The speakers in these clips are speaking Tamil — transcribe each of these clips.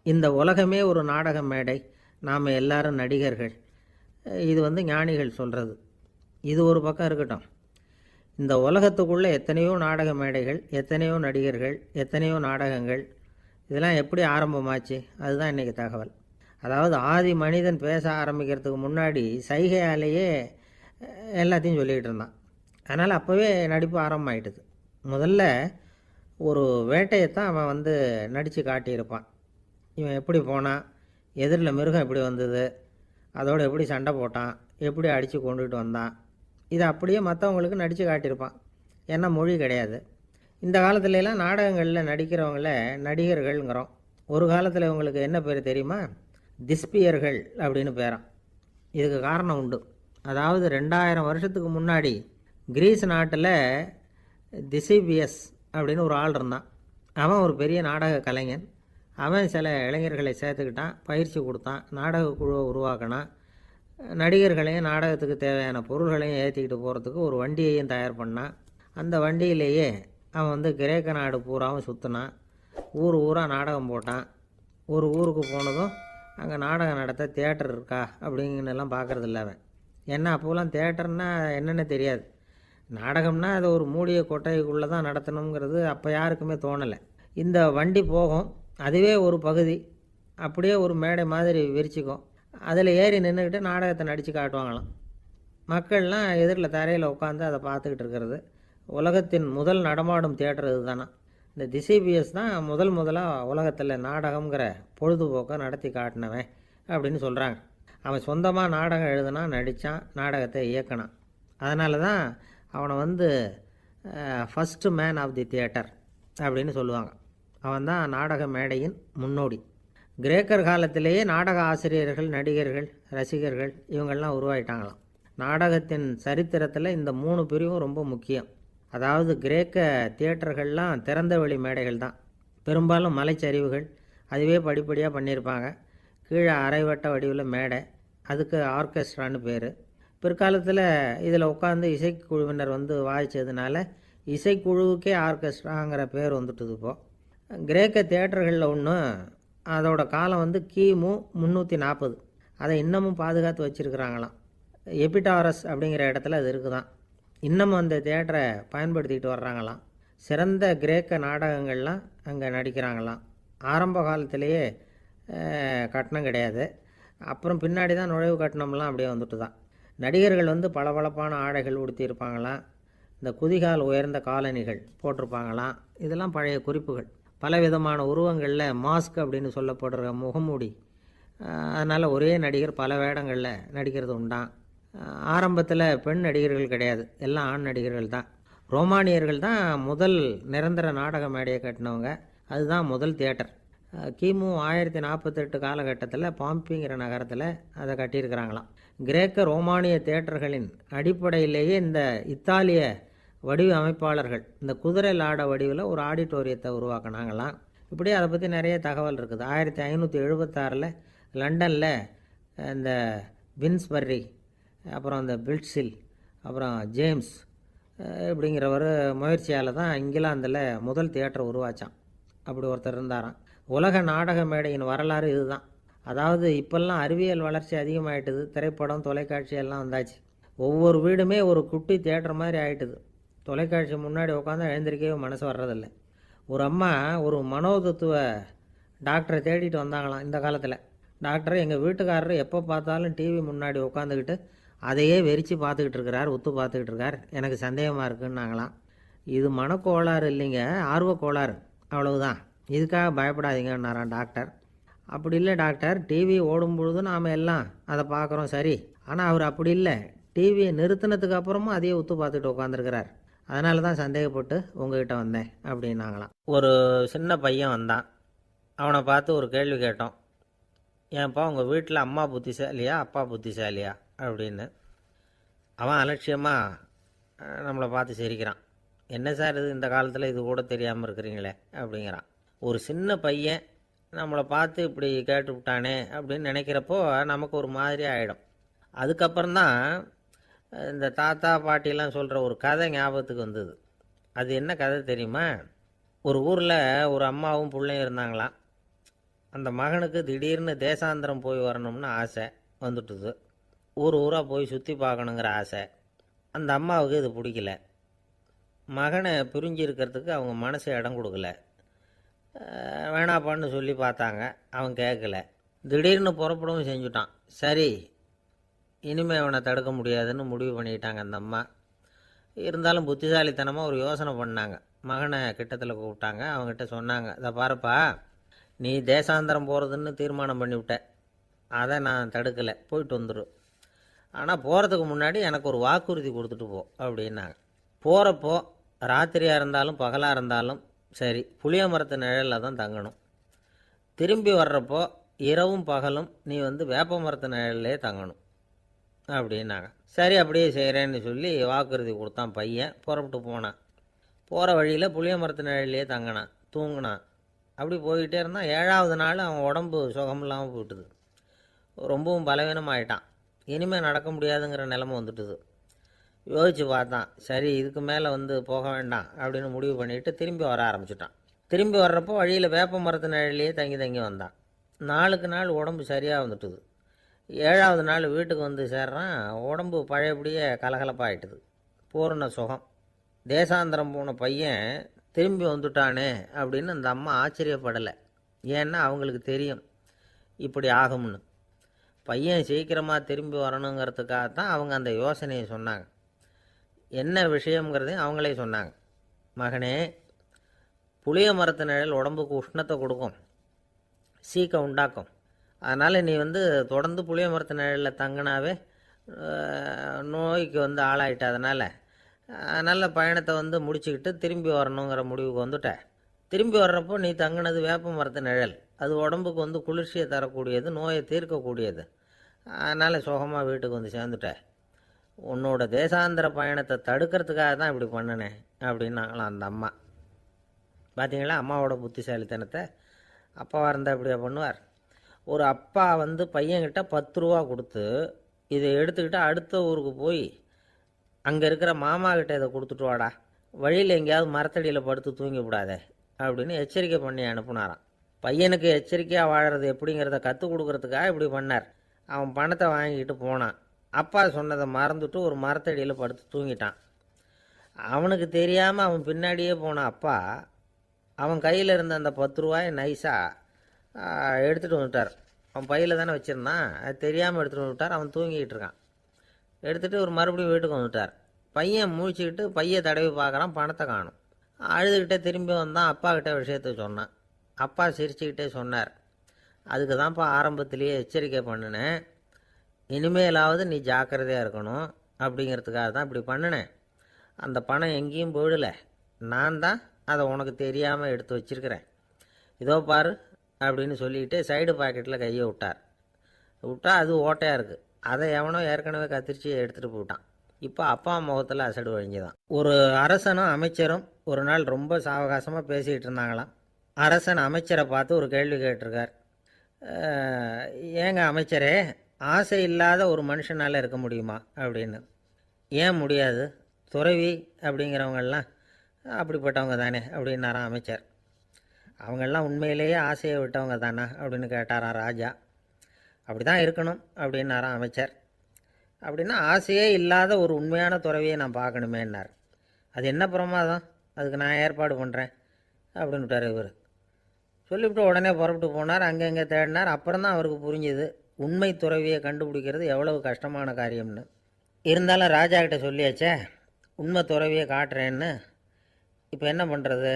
இந்த உலகமே ஒரு நாடக மேடை, நாம் எல்லாரும் நடிகர்கள். இது ஞானிகள் சொல்கிறது. இது ஒரு பக்கம் இருக்கட்டும். இந்த உலகத்துக்குள்ளே எத்தனையோ நாடக மேடைகள், எத்தனையோ நடிகர்கள், எத்தனையோ நாடகங்கள், இதெல்லாம் எப்படி ஆரம்பமாச்சு? அதுதான் இன்றைக்கி தகவல். அதாவது ஆதி மனிதன் பேச ஆரம்பிக்கிறதுக்கு முன்னாடி சைகையாலேயே எல்லாத்தையும் சொல்லிகிட்டு இருந்தான். அதனால் அப்போவே நடிப்பு ஆரம்பமாயிட்டுது. முதல்ல ஒரு வேட்டையைத்தான் அவன் நடித்து காட்டியிருப்பான். இவன் எப்படி போனான், எதிரில் மிருகம் எப்படி வந்தது, அதோடு எப்படி சண்டை போட்டான், எப்படி அடித்து கொண்டுகிட்டு வந்தான், இதை அப்படியே மற்றவங்களுக்கு நடித்து காட்டியிருப்பான். ஏன்னா மொழி கிடையாது. இந்த காலத்துலலாம் நாடகங்களில் நடிக்கிறவங்கள நடிகர்கள்ங்கிறோம். ஒரு காலத்தில் இவங்களுக்கு என்ன பேர் தெரியுமா? திஸ்பியர்கள் அப்படின்னு பேரான். இதுக்கு காரணம் உண்டு. அதாவது 2000 வருஷத்துக்கு முன்னாடி கிரீஸ் நாட்டில் திசிபியஸ் அப்படின்னு ஒரு ஆள் இருந்தான். அவன் ஒரு பெரிய நாடக கலைஞன். அவன் சில இளைஞர்களை சேர்த்துக்கிட்டான், பயிற்சி கொடுத்தான், நாடக குழுவை உருவாக்கினான். நடிகர்களையும் நாடகத்துக்கு தேவையான பொருள்களையும் ஏற்றிக்கிட்டு போகிறதுக்கு ஒரு வண்டியையும் தயார் பண்ணான். அந்த வண்டியிலேயே அவன் கிரேக்க நாடு பூராவும் சுற்றினான். ஊர் ஊராக நாடகம் போட்டான். ஒரு ஊருக்கு போனதும் அங்கே நாடகம் நடத்த தியேட்டர் இருக்கா அப்படிங்கன்னெல்லாம் பார்க்குறதில்ல அவன். ஏன்னா அப்போலாம் தியேட்டர்னா என்னென்ன தெரியாது. நாடகம்னா அது ஒரு மூடிய கொட்டைக்குள்ளே தான் நடத்தணுங்கிறது அப்போ யாருக்குமே தோணலை. இந்த வண்டி போகும், அதுவே ஒரு பகுதி அப்படியே ஒரு மேடை மாதிரி விரிச்சிக்கும். அதில் ஏறி நின்றுக்கிட்டு நாடகத்தை நடித்து காட்டுவாங்களாம். மக்கள்லாம் எதிரில் தரையில் உட்காந்து அதை பார்த்துக்கிட்டு இருக்கிறது. உலகத்தின் முதல் நடமாடும் தியேட்டர் இது தானே. இந்த திசிபிஎஸ் தான் முதலாக உலகத்தில் நாடகங்கிற பொழுதுபோக்கை நடத்தி காட்டினவன் அப்படின்னு சொல்கிறாங்க. அவன் சொந்தமாக நாடகம் எழுதுனான், நடித்தான், நாடகத்தை இயக்கினான். அதனால தான் அவனை first man of the theatre அப்படின்னு சொல்லுவாங்க. அவன் தான் நாடக மேடையின் முன்னோடி. கிரேக்கர் காலத்திலேயே நாடக ஆசிரியர்கள், நடிகர்கள், ரசிகர்கள் இவங்கள்லாம் உருவாயிட்டாங்களாம். நாடகத்தின் சரித்திரத்தில் இந்த 3 பிரிவும் ரொம்ப முக்கியம். அதாவது கிரேக்க தியேட்டர்கள்லாம் திறந்த வெளி மேடைகள் தான். பெரும்பாலும் மலைச்சரிவுகள், அதுவே படிப்படியாக பண்ணியிருப்பாங்க. கீழே அரைவட்ட வடிவில் மேடை, அதுக்கு ஆர்கெஸ்ட்ரான்னு பேர். பிற்காலத்தில் இதில் உட்காந்து இசைக்குழுவினர் வாய்ச்சதுனால இசைக்குழுவுக்கே ஆர்கெஸ்ட்ராங்கிற பேர் வந்துட்டுது. இப்போது கிரேக்க தியேட்டர்களில் ஒன்று, அதோட காலம் கிமு 340. அதை இன்னமும் பாதுகாத்து வச்சுருக்கிறாங்களாம். எபிடாரஸ் அப்படிங்கிற இடத்துல அது இருக்குதான். இன்னமும் அந்த தியேட்டரை பயன்படுத்திக்கிட்டு வர்றாங்களாம். சிறந்த கிரேக்க நாடகங்கள்லாம் அங்கே நடிக்கிறாங்களாம். ஆரம்ப காலத்திலேயே கட்டணம் கிடையாது. அப்புறம் பின்னாடி தான் நுழைவு கட்டணம்லாம் அப்படியே வந்துட்டு தான். நடிகர்கள் பளபளப்பான ஆடைகள் உடுத்தியிருப்பாங்களாம். இந்த குதிகால் உயர்ந்த காலணிகள் போட்டிருப்பாங்களாம். இதெல்லாம் பழைய குறிப்புகள். பலவிதமான உருவங்களில் மாஸ்க் அப்படின்னு சொல்லப்படுற முகமூடி. அதனால் ஒரே நடிகர் பல வேடங்களில் நடிக்கிறது உண்டான். ஆரம்பத்தில் பெண் நடிகர்கள் கிடையாது, எல்லாம் ஆண் நடிகர்கள் தான். ரோமானியர்கள் தான் முதல் நிரந்தர நாடக மேடையை கட்டினவங்க. அதுதான் முதல் தியேட்டர். கிமு 1048 காலகட்டத்தில் பாம்பிங்கிற நகரத்தில் அதை கட்டியிருக்கிறாங்களாம். கிரேக்க ரோமானிய தியேட்டர்களின் அடிப்படையிலேயே இந்த இத்தாலிய வடிவ அமைப்பாளர்கள் இந்த குதிரை லாட வடிவில் ஒரு ஆடிட்டோரியத்தை உருவாக்கினாங்களாம். இப்படி அதை பற்றி நிறைய தகவல் இருக்குது. 1576 லண்டனில் இந்த வின்ஸ்பர்ரி, அப்புறம் இந்த பில்ட்ஸில், அப்புறம் ஜேம்ஸ் இப்படிங்கிறவர் முயற்சியால் தான் இங்கிலாந்தில் முதல் தியேட்டர் உருவாச்சான். அப்படி ஒருத்தர் இருந்தாராம். உலக நாடக மேடையின் வரலாறு இதுதான். அதாவது இப்போல்லாம் அறிவியல் வளர்ச்சி அதிகமாகிட்டுது. திரைப்படம், தொலைக்காட்சி எல்லாம் வந்தாச்சு. ஒவ்வொரு வீடுமே ஒரு குட்டி தியேட்டர் மாதிரி ஆகிட்டுது. தொலைக்காட்சி முன்னாடி உட்காந்து எழுந்திரிக்கவே மனசு வர்றதில்லை. ஒரு அம்மா ஒரு மனோதத்துவ டாக்டரை தேடிட்டு வந்தாங்களாம் இந்த காலத்தில். டாக்டர், எங்கள் வீட்டுக்காரர் எப்போ பார்த்தாலும் டிவி முன்னாடி உட்காந்துக்கிட்டு அதையே வெறிச்சு பார்த்துக்கிட்டு இருக்கிறார், உத்து பார்த்துக்கிட்டு இருக்கார், எனக்கு சந்தேகமாக இருக்குன்னாங்களாம். இது மனக்கோளாறு இல்லைங்க, ஆர்வக்கோளாறு, அவ்வளவுதான், இதுக்காக பயப்படாதீங்கன்னாரான் டாக்டர். அப்படி இல்லை டாக்டர், டிவி ஓடும் பொழுது நாம் எல்லாம் அதை பார்க்குறோம் சரி, ஆனால் அவர் அப்படி இல்லை, டிவியை நிறுத்தினதுக்கு அப்புறமும் அதையே உத்து பார்த்துட்டு உட்காந்துருக்கிறார், அதனால தான் சந்தேகப்பட்டு உங்ககிட்ட வந்தேன் அப்படின்னாங்களாம். ஒரு சின்ன பையன் வந்தான். அவனை பார்த்து ஒரு கேள்வி கேட்டோம். ஏன்ப்பா உங்கள் வீட்டில் அம்மா புத்திசாலியா அப்பா புத்திசாலியா அப்படின்னு. அவன் அலட்சியமாக நம்மளை பார்த்து சிரிக்கிறான். என்ன சார் இது, இந்த காலத்தில் இது கூட தெரியாமல் இருக்கிறீங்களே அப்படிங்கிறான். ஒரு சின்ன பையன் நம்மளை பார்த்து இப்படி கேட்டு விட்டானே அப்படின்னு நினைக்கிறப்போ நமக்கு ஒரு மாதிரி ஆகிடும். அதுக்கப்புறம்தான் இந்த தாத்தா பாட்டிலாம் சொல்கிற ஒரு கதை ஞாபகத்துக்கு வந்தது. அது என்ன கதை தெரியுமா? ஒரு ஊரில் ஒரு அம்மாவும் பிள்ளையும் இருந்தாங்களாம். அந்த மகனுக்கு திடீர்னு தேசாந்திரம் போய் வரணும்னு ஆசை வந்துட்டுது. ஊர் ஊராக போய் சுற்றி பார்க்கணுங்கிற ஆசை. அந்த அம்மாவுக்கு இது பிடிக்கல. மகனை பிரிஞ்சு இருக்கிறதுக்கு அவங்க மனசு இடம் கொடுக்கல. வேணாப்பான்னு சொல்லி பார்த்தாங்க, அவன் கேட்கல. திடீர்னு புறப்படவும் செஞ்சுட்டான். சரி, இனிமேல் அவனை தடுக்க முடியாதுன்னு முடிவு பண்ணிக்கிட்டாங்க அந்த அம்மா. இருந்தாலும் புத்திசாலித்தனமாக ஒரு யோசனை பண்ணாங்க. மகனை கிட்டத்தில் கூப்பிட்டாங்க. அவங்ககிட்ட சொன்னாங்க, இதை பாருப்பா, நீ தேசாந்திரம் போகிறதுன்னு தீர்மானம் பண்ணிவிட்ட, அதை நான் தடுக்கலை, போயிட்டு வந்துடும். ஆனால் போகிறதுக்கு முன்னாடி எனக்கு ஒரு வாக்குறுதி கொடுத்துட்டு போ அப்படின்னாங்க. போகிறப்போ ராத்திரியாக இருந்தாலும் பகலாக இருந்தாலும் சரி, புளிய மரத்து நிழலில் தான் தங்கணும். திரும்பி வர்றப்போ இரவும் பகலும் நீ வேப்ப மரத்து நிழல்லே தங்கணும் அப்படின்னாங்க. சரி, அப்படியே செய்கிறேன்னு சொல்லி வாக்குறுதி கொடுத்தான் பையன். புறப்பட்டு போனான். போகிற வழியில் புளிய மரத்து நிழல்லையே தங்கினான், தூங்கினான். அப்படி போய்கிட்டே இருந்தான். 7வது நாள் அவன் உடம்பு சுகமில்லாமல் போயிட்டுது. ரொம்பவும் பலவீனமாயிட்டான். இனிமேல் நடக்க முடியாதுங்கிற நிலைமை வந்துட்டுது. யோசித்து பார்த்தான். சரி, இதுக்கு மேலே போக வேண்டாம் அப்படின்னு முடிவு பண்ணிவிட்டு திரும்பி வர ஆரம்பிச்சிட்டான். திரும்பி வர்றப்போ வழியில் வேப்ப மரத்து நிழல்லையே தங்கி தங்கி வந்தான். நாளுக்கு நாள் உடம்பு சரியாக வந்துட்டுது. 7வது நாள் வீட்டுக்கு சேர்றான். உடம்பு பழையபடியே கலகலப்பாயிட்டுது. பூர்ண சுகம். தேசாந்திரம் போன பையன் திரும்பி வந்துட்டானே அப்படின்னு அந்த அம்மா ஆச்சரியப்படலை. ஏன்னா அவங்களுக்கு தெரியும் இப்படி ஆகும்னு. பையன் சீக்கிரமாக திரும்பி வரணுங்கிறதுக்காகத்தான் அவங்க அந்த யோசனையை சொன்னாங்க. என்ன விஷயங்கிறதையும் அவங்களே சொன்னாங்க. மகனே, புளிய மரத்து நிழல் உடம்புக்கு உஷ்ணத்தை கொடுக்கும், சீக்கம் உண்டாக்கும். அதனால் நீ தொடர்ந்து புளிய மரத்து நிழலில் தங்கினாவே நோய்க்கு ஆளாயிட்ட. அதனால் நல்ல பயணத்தை முடிச்சுக்கிட்டு திரும்பி வரணுங்கிற முடிவுக்கு வந்துட்ட. திரும்பி வர்றப்போ நீ தங்கினது வேப்ப மரத்து நிழல். அது உடம்புக்கு குளிர்ச்சியை தரக்கூடியது, நோயை தீர்க்கக்கூடியது. அதனால் சுகமாக வீட்டுக்கு சேர்ந்துட்ட. உன்னோட தேசாந்திர பயணத்தை தடுக்கிறதுக்காக தான் இப்படி பண்ணினேன் அப்படின்னாங்களாம் அந்த அம்மா. பார்த்தீங்களா அம்மாவோட புத்திசாலித்தனத்தை? அப்பாவாக இருந்தால் இப்படியா பண்ணுவார்? ஒரு அப்பா பையன்கிட்ட 10 ரூபா கொடுத்து இதை எடுத்துக்கிட்டு அடுத்த ஊருக்கு போய் அங்கே இருக்கிற மாமா கிட்ட இதை கொடுத்துட்டு வாடா, வழியில் எங்கேயாவது மரத்தடியில் படுத்து தூங்கி விடாதே அப்படின்னு எச்சரிக்கை பண்ணி அனுப்புனாராம். பையனுக்கு எச்சரிக்கையாக வாழறது எப்படிங்கிறத கற்றுக் கொடுக்கறதுக்காக இப்படி பண்ணார். அவன் பணத்தை வாங்கிக்கிட்டு போனான். அப்பா சொன்னதை மறந்துட்டு ஒரு மரத்தடியில் படுத்து தூங்கிட்டான். அவனுக்கு தெரியாமல் அவன் பின்னாடியே போன அப்பா அவன் கையில் இருந்த அந்த 10 ரூபாயை நைஸாக எடுத்துகிட்டு வந்துட்டார். அவன் பையில் தானே வச்சுருந்தான், அது தெரியாமல் எடுத்துகிட்டு வந்துட்டார். அவன் தூங்கிக்கிட்டு இருக்கான். எடுத்துகிட்டு ஒரு மறுபடியும் வீட்டுக்கு வந்துட்டார். பையன் முழிச்சுக்கிட்டு பையை தடவி பார்க்குறான், பணத்தை காணும். அழுதுகிட்டே திரும்பி வந்தான். அப்பா கிட்ட விஷயத்த சொன்னான். அப்பா சிரிச்சுக்கிட்டே சொன்னார், அதுக்கு தான்ப்பா ஆரம்பத்திலேயே எச்சரிக்கை பண்ணினேன், இனிமேலாவது நீ ஜாக்கிரதையாக இருக்கணும் அப்படிங்கிறதுக்காக தான் இப்படி பண்ணினேன். அந்த பணம் எங்கேயும் போயிடலை, நான் தான் அதை உனக்கு தெரியாமல் எடுத்து வச்சிருக்கிறேன். இதோ பாரு அப்படின்னு சொல்லிட்டு சைடு பாக்கெட்டில் கையை விட்டா அது ஓட்டையாக இருக்குது. அதை எவனோ ஏற்கனவே கத்திரிச்சு எடுத்துகிட்டு போயிட்டான். இப்போ அப்பா முகத்தில் அசடு வழிஞ்சுதான். ஒரு அரசனும் அமைச்சரும் ஒரு நாள் ரொம்ப சாவகாசமாக பேசிகிட்டு இருந்தாங்களாம். அரசன் அமைச்சரை பார்த்து ஒரு கேள்வி கேட்டிருக்கார். ஏங்க அமைச்சரே, ஆசை இல்லாத ஒரு மனுஷனால் இருக்க முடியுமா அப்படின்னு. ஏன் முடியாது, துறவி அப்படிங்கிறவங்கெல்லாம் அப்படிப்பட்டவங்க தானே அப்படின்னாராம் அமைச்சர். அவங்கெல்லாம் உண்மையிலேயே ஆசையை விட்டவங்க தானா அப்படின்னு கேட்டாராம் ராஜா. அப்படி தான் இருக்கணும் அப்படின்னாராம் அமைச்சர். அப்படின்னா ஆசையே இல்லாத ஒரு உண்மையான துறவியை நான் பார்க்கணுமேன்னார். அது என்ன பிரமாதம், அதுக்கு நான் ஏற்பாடு பண்ணுறேன் அப்படின்னு விட்டார் இவர். சொல்லிவிட்டு உடனே புறப்பட்டு போனார். அங்கங்கே தேடினார். அப்புறம் தான் அவருக்கு புரிஞ்சுது உண்மை துறவியை கண்டுபிடிக்கிறது எவ்வளவு கஷ்டமான காரியம்னு. இருந்தாலும் ராஜா கிட்ட சொல்லியாச்சே உண்மை துறவியை காட்டுறேன்னு. இப்போ என்ன பண்ணுறது?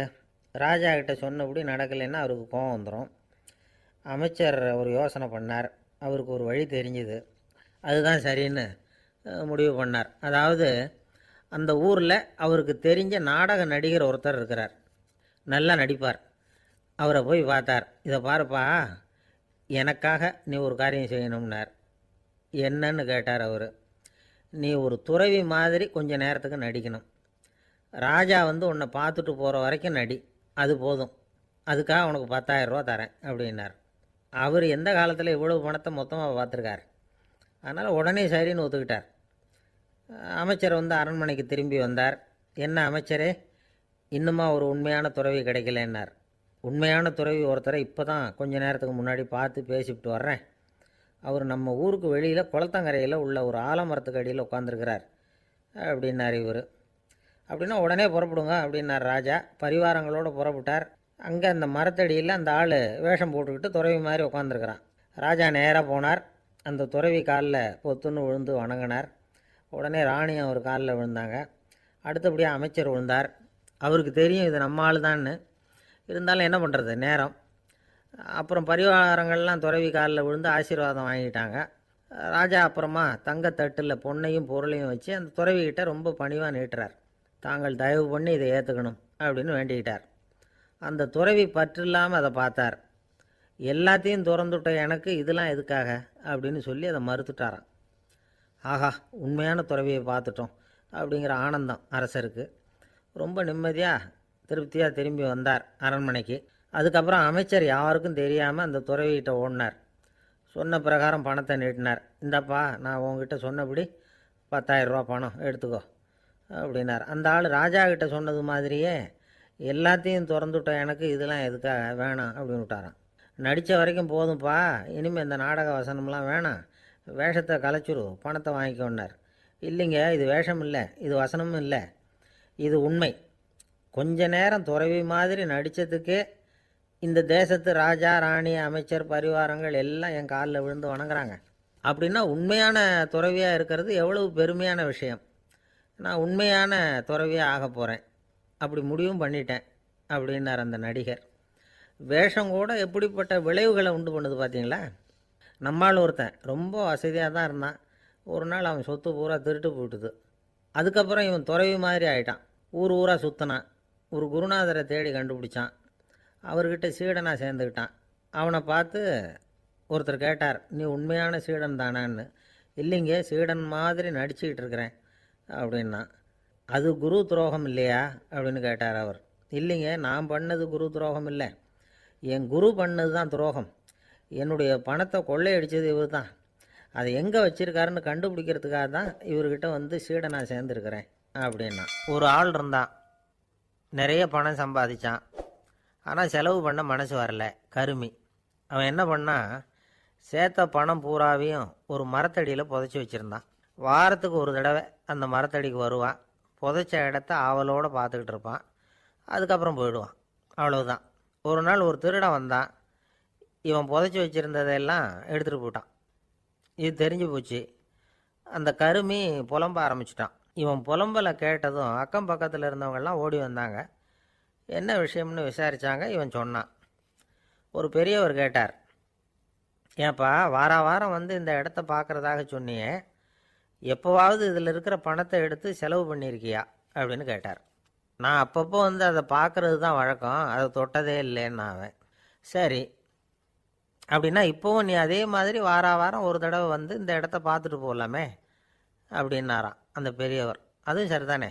ராஜா கிட்ட சொன்னபடி நடக்கலைன்னா அவருக்கு கோபம் வந்துடும். அமைச்சர் ஒரு யோசனை பண்ணார். அவருக்கு ஒரு வழி தெரிஞ்சுது. அதுதான் சரின்னு முடிவு பண்ணார். அதாவது அந்த ஊரில் அவருக்கு தெரிஞ்ச நாடக நடிகர் ஒருத்தர் இருக்கிறார், நல்லா நடிப்பார். அவரை போய் பார்த்தார். இதை பாருப்பா, எனக்காக நீ ஒரு காரியம் செய்யணும்னார். என்னன்னு கேட்டார் அவர். நீ ஒரு துறவி மாதிரி கொஞ்சம் நேரத்துக்கு நடிக்கணும். ராஜா உன்னை பார்த்துட்டு போகிற வரைக்கும் நடி, அது போதும். அதுக்காக உனக்கு 10,000 ரூபா தரேன் அப்படின்னார். அவர் எந்த காலத்தில் இவ்வளவு பணத்தை மொத்தமாக பார்த்துருக்கார். அதனால் உடனே சரின்னு ஒத்துக்கிட்டார். அமைச்சர் அரண்மனைக்கு திரும்பி வந்தார். என்ன அமைச்சரே, இன்னுமா ஒரு உண்மையான துறவி கிடைக்கலன்னார். உண்மையான துறவி ஒருத்தரை இப்போ தான் கொஞ்ச நேரத்துக்கு முன்னாடி பார்த்து பேசிவிட்டு வர்றேன். அவர் நம்ம ஊருக்கு வெளியில் குளத்தங்கரையில் உள்ள ஒரு ஆலமரத்துக்கு அடியில் உட்காந்துருக்கிறார் அப்படின்னார் இவர். அப்படின்னா உடனே புறப்படுங்க அப்படின்னார் ராஜா. பரிவாரங்களோடு புறப்பட்டார். அங்கே அந்த மரத்தடியில் அந்த ஆள் வேஷம் போட்டுக்கிட்டு துறவி மாதிரி உட்காந்துருக்கிறான். ராஜா நேராக போனார். அந்த துறவி காலில் பொத்துன்னு விழுந்து வணங்கினார். உடனே ராணியும் அவர் காலில் விழுந்தாங்க. அடுத்தபடியாக அமைச்சர் விழுந்தார். அவருக்கு தெரியும் இது நம்ம ஆள் தான்னு. இருந்தாலும் என்ன பண்ணுறது, நேரம். அப்புறம் பரிவாரங்கள்லாம் துறவி காலில் விழுந்து ஆசீர்வாதம் வாங்கிட்டாங்க. ராஜா அப்புறமா தங்கத்தட்டில் பொன்னையும் பொருளையும் வச்சு அந்த துறவிக்கிட்ட ரொம்ப பணிவாக நீட்டுறார். தாங்கள் தயவு பண்ணி இதை ஏற்றுக்கணும் அப்படின்னு வேண்டிக்கிட்டார். அந்த துறவி பற்று இல்லாமல் அதை பார்த்தார். எல்லாத்தையும் திறந்துட்ட எனக்கு இதெல்லாம் எதுக்காக அப்படின்னு சொல்லி அதை மறுத்துட்டாராம். ஆஹா, உண்மையான துறவியை பார்த்துட்டோம் அப்படிங்கிற ஆனந்தம் அரசருக்கு. ரொம்ப நிம்மதியாக திருப்தியாக திரும்பி வந்தார் அரண்மனைக்கு. அதுக்கப்புறம் அமைச்சர் யாருக்கும் தெரியாமல் அந்த துறவிகிட்ட ஓடினார். சொன்ன பிரகாரம் பணத்தை நீட்டினார். இந்தப்பா, நான் உங்ககிட்ட சொன்னபடி 10,000 ரூபா பணம் எடுத்துக்கோ அப்படின்னார். அந்த ஆள் ராஜா கிட்ட சொன்னது மாதிரியே எல்லாத்தையும் திறந்துவிட்ட எனக்கு இதெல்லாம் எதுக்காக வேணாம் அப்படின்னு விட்டாரான். நடித்த வரைக்கும் போதும்ப்பா, இனிமேல் இந்த நாடக வசனம்லாம் வேணாம், வேஷத்தை கலைச்சிரு, பணத்தை வாங்கிக்கோன்னார். இல்லைங்க, இது வேஷம் இல்லை, இது வசனமும் இல்லை, இது உண்மை. கொஞ்ச நேரம் துறவி மாதிரி நடித்ததுக்கே இந்த தேசத்து ராஜா, ராணி, அமைச்சர், பரிவாரங்கள் எல்லாம் என் காலில் விழுந்து வணங்குறாங்க. அப்படின்னா உண்மையான துறவியாக இருக்கிறது எவ்வளவு பெருமையான விஷயம். நான் உண்மையான துறவியாக ஆக போகிறேன், அப்படி முடிவும் பண்ணிட்டேன் அப்படின்னார் அந்த நடிகர். வேஷம் கூட எப்படிப்பட்ட விளைவுகளை உண்டு பண்ணுது பார்த்தீங்களா. நம்மால் ஒருத்தன் ரொம்ப வசதியாக தான் இருந்தான். ஒரு நாள் அவன் சொத்து பூரா திருட்டு போயிட்டுது. அதுக்கப்புறம் இவன் துறவி மாதிரி ஆகிட்டான். ஊர் ஊராக சுற்றினான். ஒரு குருநாதரை தேடி கண்டுபிடிச்சான். அவர்கிட்ட சீடனாக சேர்ந்துக்கிட்டான். அவனை பார்த்து ஒருத்தர் கேட்டார், நீ உண்மையான சீடன் தானான்னு. இல்லைங்க, சீடன் மாதிரி நடிச்சுக்கிட்டு இருக்கிறேன் அப்படின்னா. அது குரு துரோகம் இல்லையா அப்படின்னு கேட்டார் அவர். இல்லைங்க, நான் பண்ணது குரு துரோகம் இல்லை, என் குரு பண்ணது தான் துரோகம். என்னுடைய பணத்தை கொள்ளையடித்தது இவர் தான். அதை எங்கே வச்சுருக்காருன்னு கண்டுபிடிக்கிறதுக்காக தான் இவர்கிட்ட வந்து சீடனாக சேர்ந்துருக்கிறேன் அப்படின்னா. ஒரு ஆள் இருந்தான், நிறைய பணம் சம்பாதிச்சான். ஆனால் செலவு பண்ண மனசு வரல, கருமி. அவன் என்ன பண்ணால், சேர்த்த பணம் பூராவையும் ஒரு மரத்தடியில் புதைச்சி வச்சுருந்தான். வாரத்துக்கு ஒரு தடவை அந்த மரத்தடிக்கு வருவான். புதைச்ச இடத்த ஆவலோடு பார்த்துக்கிட்டு இருப்பான். அதுக்கப்புறம் போயிடுவான். அவ்வளவுதான். ஒரு நாள் ஒரு திருடன் வந்தான். இவன் புதைச்சி வச்சுருந்ததெல்லாம் எடுத்துகிட்டு போயிட்டான். இது தெரிஞ்சு போச்சு. அந்த கருமி புலம்ப ஆரம்பிச்சிட்டான். இவன் புலம்பலை கேட்டதும் அக்கம் பக்கத்தில் இருந்தவங்கெல்லாம் ஓடி வந்தாங்க. என்ன விஷயம்னு விசாரித்தாங்க. இவன் சொன்னான். ஒரு பெரியவர் கேட்டார், ஏன்ப்பா வாரம் வந்து இந்த இடத்த பார்க்குறதாக சொன்னியே, எப்போவாவது இதில் இருக்கிற பணத்தை எடுத்து செலவு பண்ணியிருக்கியா அப்படின்னு கேட்டார். நான் அப்பப்போ வந்து அதை பார்க்குறது தான் வழக்கம், அதை தொட்டதே இல்லைன்னு அவன். சரி, அப்படின்னா இப்போவும் நீ அதே மாதிரி வாரம் ஒரு தடவை வந்து இந்த இடத்த பார்த்துட்டு போகலாமே அப்படின்னாராம் அந்த பெரியவர். அதுவும் சரிதானே,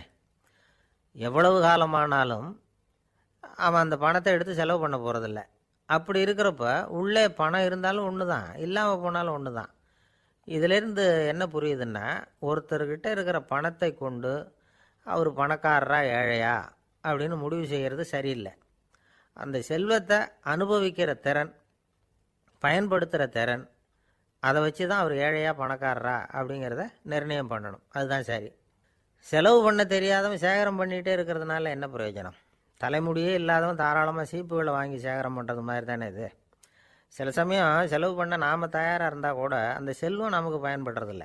எவ்வளவு காலமானாலும் அவன் அந்த பணத்தை எடுத்து செலவு பண்ண போகிறதில்ல. அப்படி இருக்கிறப்ப உள்ளே பணம் இருந்தாலும் ஒன்று தான், இல்லாமல் போனாலும் ஒன்று தான். இதிலேருந்து என்ன புரியுதுன்னா, ஒருத்தர்கிட்ட இருக்கிற பணத்தை கொண்டு அவர் பணக்காரரா ஏழையா அப்படின்னு முடிவு செய்கிறது சரியில்லை. அந்த செல்வத்தை அனுபவிக்கிற திறன், பயன்படுத்துகிற திறன், அதை வச்சு தான் அவர் ஏழையா பணக்காரரா அப்படிங்கிறத நிர்ணயம் பண்ணணும். அதுதான் சரி. செலவு பண்ண தெரியாதவன் சேகரம் பண்ணிகிட்டே இருக்கிறதுனால என்ன பிரயோஜனம்? தலைமுடியே இல்லாதவன் தாராளமாக சீப்புகளை வாங்கி சேகரம் பண்ணுறது மாதிரி தானே இது. சில சமயம் செலவு பண்ண நாம் தயாராக இருந்தால் கூட அந்த செல்வம் நமக்கு பயன்படுறதில்ல.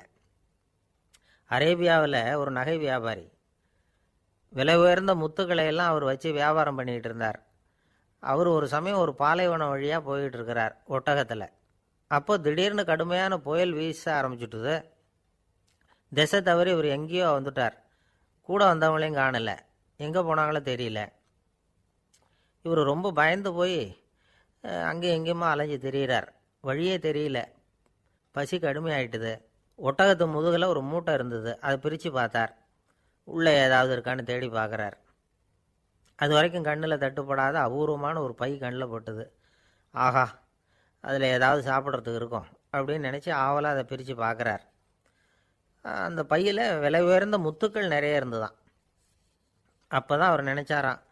அரேபியாவில் ஒரு நகை வியாபாரி விலை உயர்ந்த முத்துக்களை எல்லாம் அவர் வச்சு வியாபாரம் பண்ணிகிட்டு இருந்தார். அவர் ஒரு சமயம் ஒரு பாலைவனம் வழியாக போய்கிட்டு இருக்கிறார் ஒட்டகத்தில். அப்போ திடீர்னு கடுமையான புயல் வீச ஆரம்பிச்சுட்டுது. திசை தவறி இவர் எங்கேயோ வந்துட்டார். கூட வந்தவங்களையும் காணலை, எங்கே போனாங்களோ தெரியல. இவர் ரொம்ப பயந்து போய் அங்கேயும் எங்கேயுமா அலைஞ்சு திரியிறார். வழியே தெரியல, பசி கடுமையாயிட்டுது. ஒட்டகத்து முதுகில் ஒரு மூட்டை இருந்தது, அதை பிரித்து பார்த்தார். உள்ளே ஏதாவது இருக்கான்னு தேடி பார்க்குறார். அது வரைக்கும் கண்ணில் தட்டுப்படாத அபூர்வமான ஒரு பை கண்ணில் பட்டுது. ஆஹா, அதில் ஏதாவது சாப்பிட்றதுக்கு இருக்கும் அப்படின்னு நினச்சி ஆவலாக அதை பிரித்து பார்க்குறார். அந்த பையில் விலை உயர்ந்த முத்துக்கள் நிறைய இருந்துதான். அப்போ தான் அவர் நினச்சாராம்,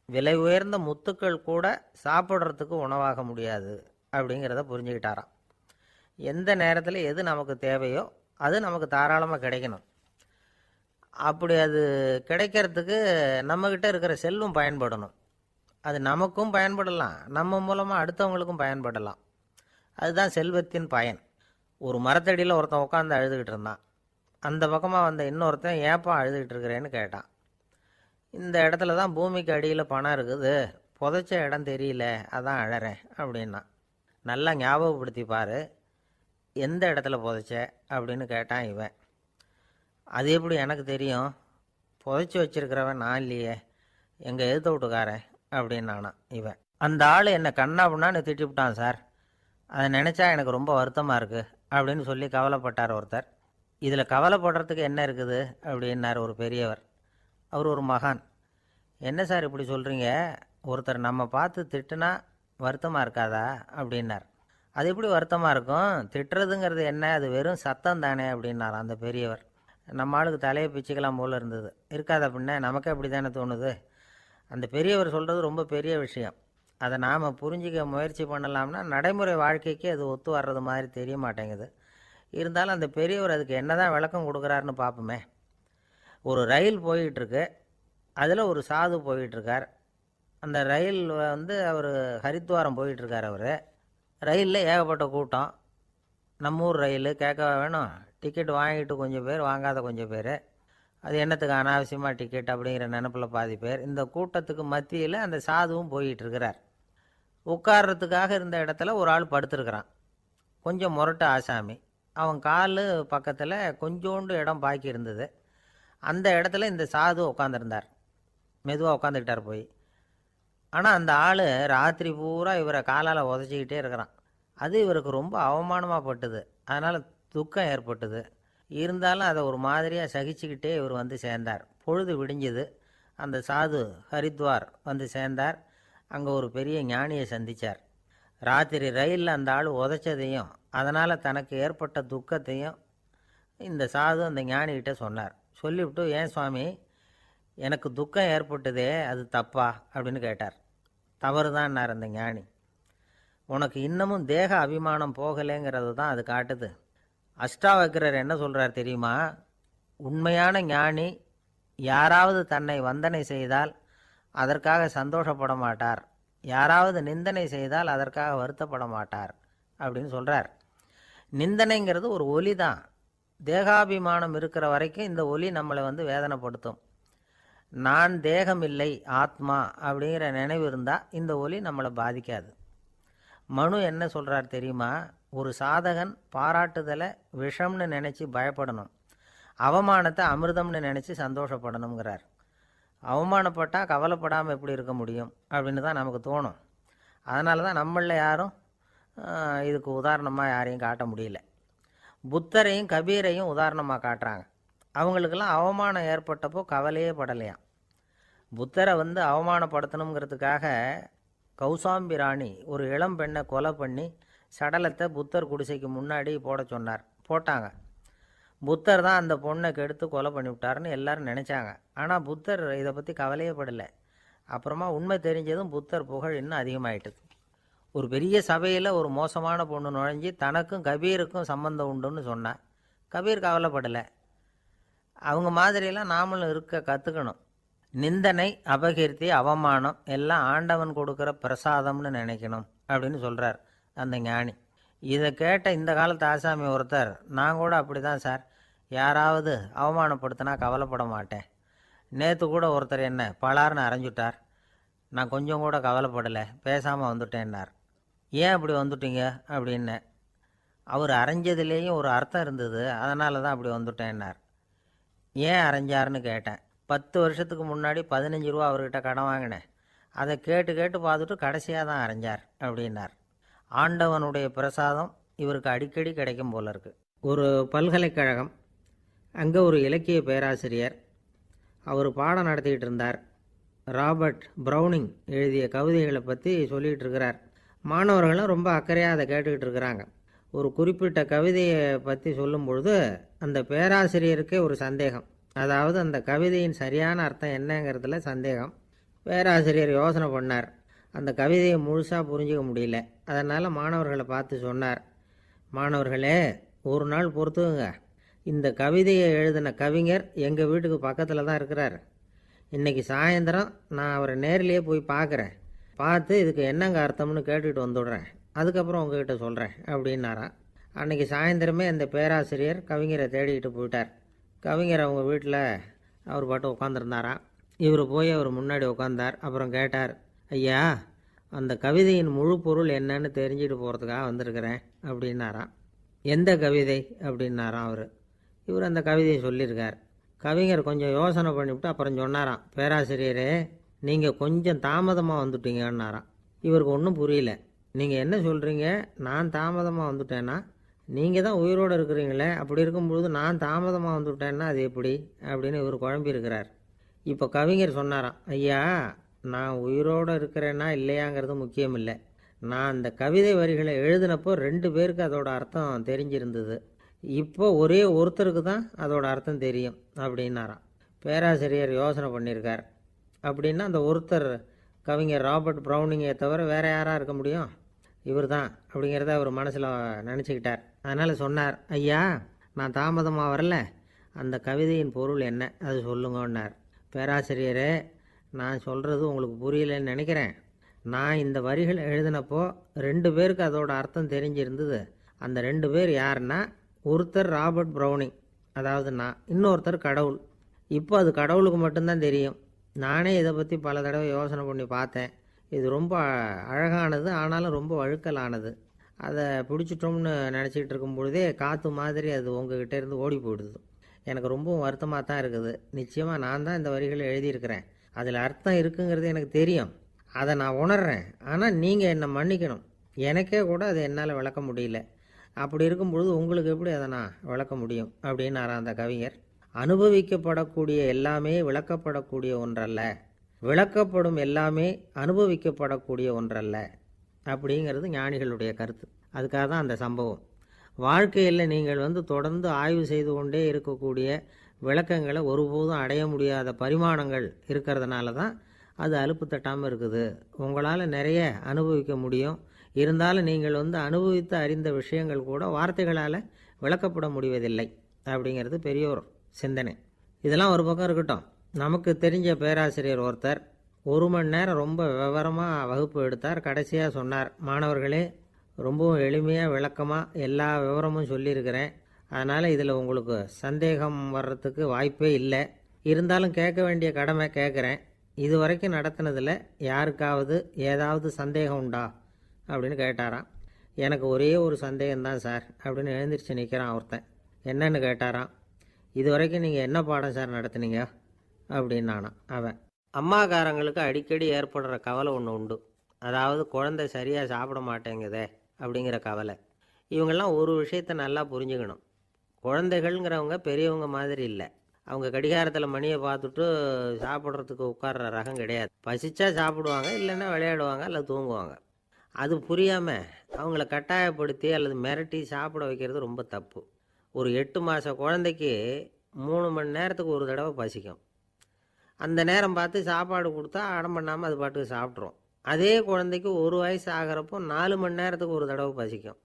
விலை உயர்ந்த முத்துக்கள் கூட சாப்பிட்றதுக்கு உணவாக முடியாது அப்படிங்கிறத புரிஞ்சுக்கிட்டாராம். எந்த நேரத்தில் எது நமக்கு தேவையோ அது நமக்கு தாராளமாக கிடைக்கணும். அப்படி அது கிடைக்கிறதுக்கு நம்மக்கிட்ட இருக்கிற செல்வம் பயன்படணும். அது நமக்கும் பயன்படலாம், நம்ம மூலமாக அடுத்தவங்களுக்கும் பயன்படலாம். அதுதான் செல்வத்தின் பயன். ஒரு மரத்தடியில் ஒருத்தன் உட்காந்து அழுதுகிட்டு இருந்தான். அந்த பக்கமாக வந்த இன்னொருத்தன் ஏப்பா அழுதுகிட்டு இருக்கிறேன்னு கேட்டான். இந்த இடத்துல தான் பூமிக்கு அடியில் பணம் இருக்குது, புதைச்ச இடம் தெரியல, அதான் அழறேன் அப்படின்னா. நல்லா ஞாபகப்படுத்தி பாரு, எந்த இடத்துல புதைச்ச அப்படின்னு கேட்டான் இவன். அது எப்படி எனக்கு தெரியும், புதைச்சி வச்சிருக்கிறவன் நான் இல்லையே, எங்கள் எதிர்த்த வீட்டுக்காரன் அப்படின்னானா இவன். அந்த ஆள் என்னை கண்ணாப்புண்ணான்னு திட்டிவிட்டான் சார், அதை நினச்சா எனக்கு ரொம்ப வருத்தமாக இருக்குது அப்படின்னு சொல்லி கவலைப்பட்டார் ஒருத்தர். இதில் கவலைப்படுறதுக்கு என்ன இருக்குது அப்படின்னார் ஒரு பெரியவர். அவர் ஒரு மகான். என்ன சார் இப்படி சொல்கிறீங்க, ஒருத்தர் நம்ம பார்த்து திட்டுனா வருத்தமாக இருக்காதா அப்படின்னார். அது எப்படி வருத்தமாக இருக்கும், திட்டுறதுங்கிறது என்ன, அது வெறும் சத்தம் தானே அப்படின்னார் அந்த பெரியவர். நம்ம ஆளுக்கு தலையை பிச்சுக்கலாம் போல் இருந்தது. இருக்காது அப்படின்னா நமக்கே அப்படி தானே தோணுது. அந்த பெரியவர் சொல்கிறது ரொம்ப பெரிய விஷயம். அதை நாம் புரிஞ்சிக்க முயற்சி பண்ணலாம்னா நடைமுறை வாழ்க்கைக்கு அது ஒத்து வர்றது மாதிரி தெரிய மாட்டேங்குது. இருந்தாலும் அந்த பெரியவர் அதுக்கு என்ன தான் விளக்கம் கொடுக்குறாருன்னு பார்ப்போமே. ஒரு ரயில் போயிட்டுருக்கு, அதில் ஒரு சாது போயிட்டுருக்கார். அந்த ரயில் அவர் ஹரித்வாரம் போயிட்டுருக்கார். அவர் ரயிலில் ஏகப்பட்ட கூட்டம். நம்ம ஊர் ரயில் கேட்க வேணும், டிக்கெட் வாங்கிட்டு கொஞ்சம் பேர், வாங்காத கொஞ்சம் பேர். அது என்னத்துக்கு அனாவசியமாக டிக்கெட் அப்படிங்கிற நினப்பில் பாதி பேர். இந்த கூட்டத்துக்கு மத்தியில் அந்த சாதுவும் போயிட்டுருக்கிறார். உட்கார்றதுக்காக இருந்த இடத்துல ஒரு ஆள் படுத்துருக்கிறான், கொஞ்சம் முரட்டு ஆசாமி. அவன் கால் பக்கத்தில் கொஞ்சோண்டு இடம் பாக்கி இருந்தது. அந்த இடத்துல இந்த சாது உட்காந்துருந்தார். மெதுவாக உட்காந்துக்கிட்டார் போய். ஆனால் அந்த ஆள் ராத்திரி பூரா இவரை காலால் உதச்சிக்கிட்டே இருக்கிறான். அது இவருக்கு ரொம்ப அவமானமாக பட்டுது. அதனால் துக்கம் ஏற்பட்டுது. இருந்தாலும் அதை ஒரு மாதிரியாக சகிச்சுக்கிட்டே இவர் வந்து சேர்ந்தார். பொழுது விடிஞ்சது. அந்த சாது ஹரித்வார் வந்து சேர்ந்தார். அங்கே ஒரு பெரிய ஞானியை சந்தித்தார். ராத்திரி ரயிலில் அந்த ஆள் உதைச்சதையும் அதனால் தனக்கு ஏற்பட்ட துக்கத்தையும் இந்த சாது அந்த ஞானிகிட்ட சொன்னார். சொல்லிவிட்டு, ஏன் சுவாமி, எனக்கு துக்கம் ஏற்பட்டதே அது தப்பா அப்படின்னு கேட்டார். தவறு தான்னார் அந்த ஞானி. உனக்கு இன்னமும் தேக அபிமானம் போகலைங்கிறது தான் அது காட்டுது. அஷ்டாவக்ரர் என்ன சொல்கிறார் தெரியுமா, உண்மையான ஞானி யாராவது தன்னை வந்தனை செய்தால் அதற்காக சந்தோஷப்பட மாட்டார், யாராவது நிந்தனை செய்தால் அதற்காக வருத்தப்பட மாட்டார் அப்படின்னு சொல்கிறார். நிந்தனைங்கிறது ஒரு ஒலி தான். தேகாபிமானம் இருக்கிற வரைக்கும் இந்த ஒலி நம்மளை வேதனைப்படுத்தும். நான் தேகம் இல்லை, ஆத்மா அப்படிங்கிற நினைவு இருந்தால் இந்த ஒலி நம்மளை பாதிக்காது. மனு என்ன சொல்கிறார் தெரியுமா, ஒரு சாதகன் பாராட்டுதலை விஷம்னு நினச்சி பயப்படணும், அவமானத்தை அமிர்தம்னு நினச்சி சந்தோஷப்படணுங்கிறார். அவமானப்பட்டால் கவலைப்படாமல் எப்படி இருக்க முடியும் அப்படின்னு தான் நமக்கு தோணும். அதனால தான் நம்மளில் யாரும் இதுக்கு உதாரணமாக யாரையும் காட்ட முடியல. புத்தரையும் கபீரையும் உதாரணமாக காட்டுறாங்க. அவங்களுக்கெல்லாம் அவமானம் ஏற்பட்டப்போ கவலையே படலையாம். புத்தரை அவமானப்படுத்தணுங்கிறதுக்காக கௌசாம்பி ராணி ஒரு இளம் பெண்ணை கொலை பண்ணி சடலத்தை புத்தர் குடிசைக்கு முன்னாடி போட சொன்னார். போட்டாங்க. புத்தர் தான் அந்த பொண்ணை கெடுத்து கொலை பண்ணிவிட்டாருன்னு எல்லாரும் நினச்சாங்க. ஆனால் புத்தர் இதை பற்றி கவலையே படலை. அப்புறமா உண்மை தெரிஞ்சதும் புத்தர் புகழ் இன்னும் அதிகமாயிட்டுது. ஒரு பெரிய சபையில் ஒரு மோசமான பொண்ணு நுழைஞ்சி தனக்கும் கபீருக்கும் சம்பந்தம் உண்டுன்னு சொன்னார். கபீர் கவலைப்படலை. அவங்க மாதிரியெல்லாம் நாமளும் இருக்க கற்றுக்கணும். நிந்தனை, அபகீர்த்தி, அவமானம் எல்லாம் ஆண்டவன் கொடுக்குற பிரசாதம்னு நினைக்கணும் அப்படின்னு சொல்கிறார் அந்த ஞானி. இதை கேட்ட இந்த காலத்து ஆசாமி ஒருத்தர், நான் கூட அப்படி தான் சார், யாராவது அவமானப்படுத்தினா கவலைப்பட மாட்டேன். நேற்று கூட ஒருத்தர் என்ன பலார்னு அரைஞ்சுட்டார், நான் கொஞ்சம் கூட கவலைப்படலை, பேசாமல் வந்துட்டேன்னார். ஏன் அப்படி வந்துட்டீங்க அப்படின்னு. அவர் அரைஞ்சதுலேயும் ஒரு அர்த்தம் இருந்தது, அதனால தான் அப்படி வந்துட்டேன்னார். ஏன் அரைஞ்சாருன்னு கேட்டேன். 10 வருஷத்துக்கு முன்னாடி 15 ரூபா அவர்கிட்ட கடன் வாங்கினேன், அதை கேட்டு கேட்டு பார்த்துட்டு கடைசியாக தான் அரைஞ்சார் அப்படின்னார். ஆண்டவனுடைய பிரசாதம் இவருக்கு அடிக்கடி கிடைக்கும் போல இருக்கு. ஒரு பல்கலைக்கழகம், அங்கே ஒரு இலக்கிய பேராசிரியர், அவர் பாடம் நடத்திக்கிட்டு இருந்தார். ராபர்ட் ப்ரௌனிங் எழுதிய கவிதைகளை பற்றி சொல்லிகிட்டு இருக்கிறார். மாணவர்களும் ரொம்ப அக்கறையாக அதை கேட்டுக்கிட்டு இருக்கிறாங்க. ஒரு குறிப்பிட்ட கவிதையை பற்றி சொல்லும் பொழுது அந்த பேராசிரியருக்கே ஒரு சந்தேகம். அதாவது அந்த கவிதையின் சரியான அர்த்தம் என்னங்கிறதுல சந்தேகம். பேராசிரியர் யோசனை பண்ணார். அந்த கவிதையை முழுசாக புரிஞ்சிக்க முடியல. அதனால் மாணவர்களை பார்த்து சொன்னார், மாணவர்களே, ஒரு நாள் பொறுத்துக்குங்க. இந்த கவிதையை எழுதின கவிஞர் எங்கள் வீட்டுக்கு பக்கத்தில் தான் இருக்கிறார். இன்றைக்கி சாயந்தரம் நான் அவரை நேரிலேயே போய் பார்க்குறேன். பார்த்து இதுக்கு என்னங்க அர்த்தம்னு கேட்டுக்கிட்டு வந்துடுறேன். அதுக்கப்புறம் உங்ககிட்ட சொல்கிறேன் அப்படின்னாராம். அன்றைக்கி சாயந்தரமே அந்த பேராசிரியர் கவிஞரை தேடிக்கிட்டு போயிட்டார். கவிஞர் அவங்க வீட்டில் அவர் பாட்டு உட்காந்துருந்தாராம். இவர் போய் அவர் முன்னாடி உட்காந்தார். அப்புறம் கேட்டார், ஐயா, அந்த கவிதையின் முழு பொருள் என்னன்னு தெரிஞ்சுட்டு போகிறதுக்காக வந்திருக்கிறேன் அப்படின்னாராம். எந்த கவிதை அப்படின்னாராம் அவர். இவர் அந்த கவிதையை சொல்லியிருக்கார். கவிஞர் கொஞ்சம் யோசனை பண்ணிவிட்டு அப்புறம் சொன்னாராம், பேராசிரியரே, நீங்கள் கொஞ்சம் தாமதமாக வந்துட்டீங்கன்னாராம். இவருக்கு ஒன்றும் புரியல. நீங்கள் என்ன சொல்கிறீங்க? நான் தாமதமாக வந்துட்டேன்னா? நீங்கள் தான் உயிரோடு இருக்கிறீங்களே, அப்படி இருக்கும்பொழுது நான் தாமதமாக வந்துவிட்டேன்னா அது எப்படி அப்படின்னு இவர் குழம்பியிருக்கிறார். இப்போ கவிஞர் சொன்னாராம், ஐயா, நான் உயிரோடு இருக்கிறேன்னா இல்லையாங்கிறது முக்கியம் இல்லை. நான் அந்த கவிதை வரிகளை எழுதினப்போ 2 பேருக்கு அதோட அர்த்தம் தெரிஞ்சிருந்தது. இப்போ ஒரே ஒருத்தருக்கு தான் அதோட அர்த்தம் தெரியும் அப்படின்னாராம். பேராசிரியர் யோசனை பண்ணியிருக்கார். அப்படின்னா அந்த ஒருத்தர் கவிஞர் ராபர்ட் ப்ரௌனிங்கை தவிர வேறு யாராக இருக்க முடியும்? இவர் தான் அப்படிங்கிறத அவர் மனசில் நினச்சிக்கிட்டார். அதனால் சொன்னார், ஐயா, நான் தாமதமாக வரல, அந்த கவிதையின் பொருள் என்ன அது சொல்லுங்கன்னார். பேராசிரியரே, நான் சொல்கிறது உங்களுக்கு புரியலன்னு நினைக்கிறேன். நான் இந்த வரிகள் எழுதினப்போ 2 பேருக்கு அதோட அர்த்தம் தெரிஞ்சிருந்தது. அந்த 2 பேர் யாருன்னா, ஒருத்தர் ராபர்ட் ப்ரௌனிங், அதாவது நான், இன்னொருத்தர் கடவுள். இப்போ அது கடவுளுக்கு மட்டும்தான் தெரியும். நானே இதை பற்றி பல தடவை யோசனை பண்ணி பார்த்தேன். இது ரொம்ப அழகானது, ஆனாலும் ரொம்ப வழுக்கலானது. அதை பிடிச்சிட்டோம்னு நினச்சிக்கிட்டு இருக்கும் பொழுதே காற்று மாதிரி அது உங்ககிட்ட இருந்து ஓடி போயிடுது. எனக்கு ரொம்பவும் வருத்தமாக தான் இருக்குது. நிச்சயமாக நான் தான் இந்த வரிகளை எழுதியிருக்கிறேன். அதில் அர்த்தம் இருக்குங்கிறது எனக்கு தெரியும். அதை நான் உணர்கிறேன். ஆனால் நீங்கள் என்னை மன்னிக்கணும். எனக்கே கூட அதை என்னால் விளக்க முடியல. அப்படி இருக்கும்பொழுது உங்களுக்கு எப்படி அதை நான் விளக்க முடியும் அப்படின்னாரா அந்த கவிஞர். அனுபவிக்கப்படக்கூடிய எல்லாமே விளக்கப்படக்கூடிய ஒன்றல்ல, விளக்கப்படும் எல்லாமே அனுபவிக்கப்படக்கூடிய ஒன்றல்ல அப்படிங்கிறது ஞானிகளுடைய கருத்து. அதுக்காக தான் அந்த சம்பவம். வாழ்க்கையில் நீங்கள் தொடர்ந்து ஆய்வு செய்து கொண்டே இருக்கக்கூடிய விளக்கங்களை ஒருபோதும் அடைய முடியாத பரிமாணங்கள் இருக்கிறதுனால தான் அது அலுப்பு தட்டாமல் இருக்குது. உங்களால் நிறைய அனுபவிக்க முடியும். இருந்தாலும் நீங்கள் அனுபவித்து அறிந்த விஷயங்கள் கூட வார்த்தைகளால் விளக்கப்பட முடிவதில்லை அப்படிங்கிறது பெரிய ஒரு சிந்தனை. இதெல்லாம் ஒரு பக்கம் இருக்கட்டும். நமக்கு தெரிஞ்ச பேராசிரியர் ஒருத்தர் 1 மணி நேரம் ரொம்ப விவரமாக வகுப்பு எடுத்தார். கடைசியாக சொன்னார், மாணவர்களே, ரொம்பவும் எளிமையாக விளக்கமாக எல்லா விவரமும் சொல்லியிருக்கிறேன். அதனால் இதில் உங்களுக்கு சந்தேகம் வர்றதுக்கு வாய்ப்பே இல்லை. இருந்தாலும் கேட்க வேண்டிய கடமை கேட்குறேன். இது வரைக்கும் நடத்தினதில் யாருக்காவது ஏதாவது சந்தேகம் உண்டா அப்படின்னு கேட்டாராம். எனக்கு ஒரே ஒரு சந்தேகம்தான் சார் அப்படின்னு எழுந்திரிச்சு நிற்கிறான் ஒருத்தன். என்னன்னு கேட்டாராம். இது வரைக்கும் நீங்கள் என்ன பாடம் சார் நடத்துனீங்க அப்படின்னானா அவன். அம்மாக்காரங்களுக்கு அடிக்கடி ஏற்படுற கவலை ஒன்று உண்டு. அதாவது குழந்தை சரியாக சாப்பிட மாட்டேங்குதே அப்படிங்கிற கவலை. இவங்கெல்லாம் ஒரு விஷயத்தை நல்லா புரிஞ்சுக்கணும். குழந்தைகள்ங்கிறவங்க பெரியவங்க மாதிரி இல்லை. அவங்க கடிகாரத்தில் மணியை பார்த்துட்டு சாப்பிட்றதுக்கு உட்கார்ற ரகம் கிடையாது. பசிச்சா சாப்பிடுவாங்க, இல்லைன்னா விளையாடுவாங்க, அல்லது தூங்குவாங்க. அது புரியாமல் அவங்கள கட்டாயப்படுத்தி அல்லது மிரட்டி சாப்பிட வைக்கிறது ரொம்ப தப்பு. ஒரு 8 மாத குழந்தைக்கு 3 மணி நேரத்துக்கு ஒரு தடவை பசிக்கும். அந்த நேரம் பார்த்து சாப்பாடு கொடுத்தா அடம் பண்ணாமல் அது பாட்டுக்கு சாப்பிட்ரும். அதே குழந்தைக்கு 1 வயசு ஆகிறப்போ 4 மணி நேரத்துக்கு ஒரு தடவை பசிக்கும்.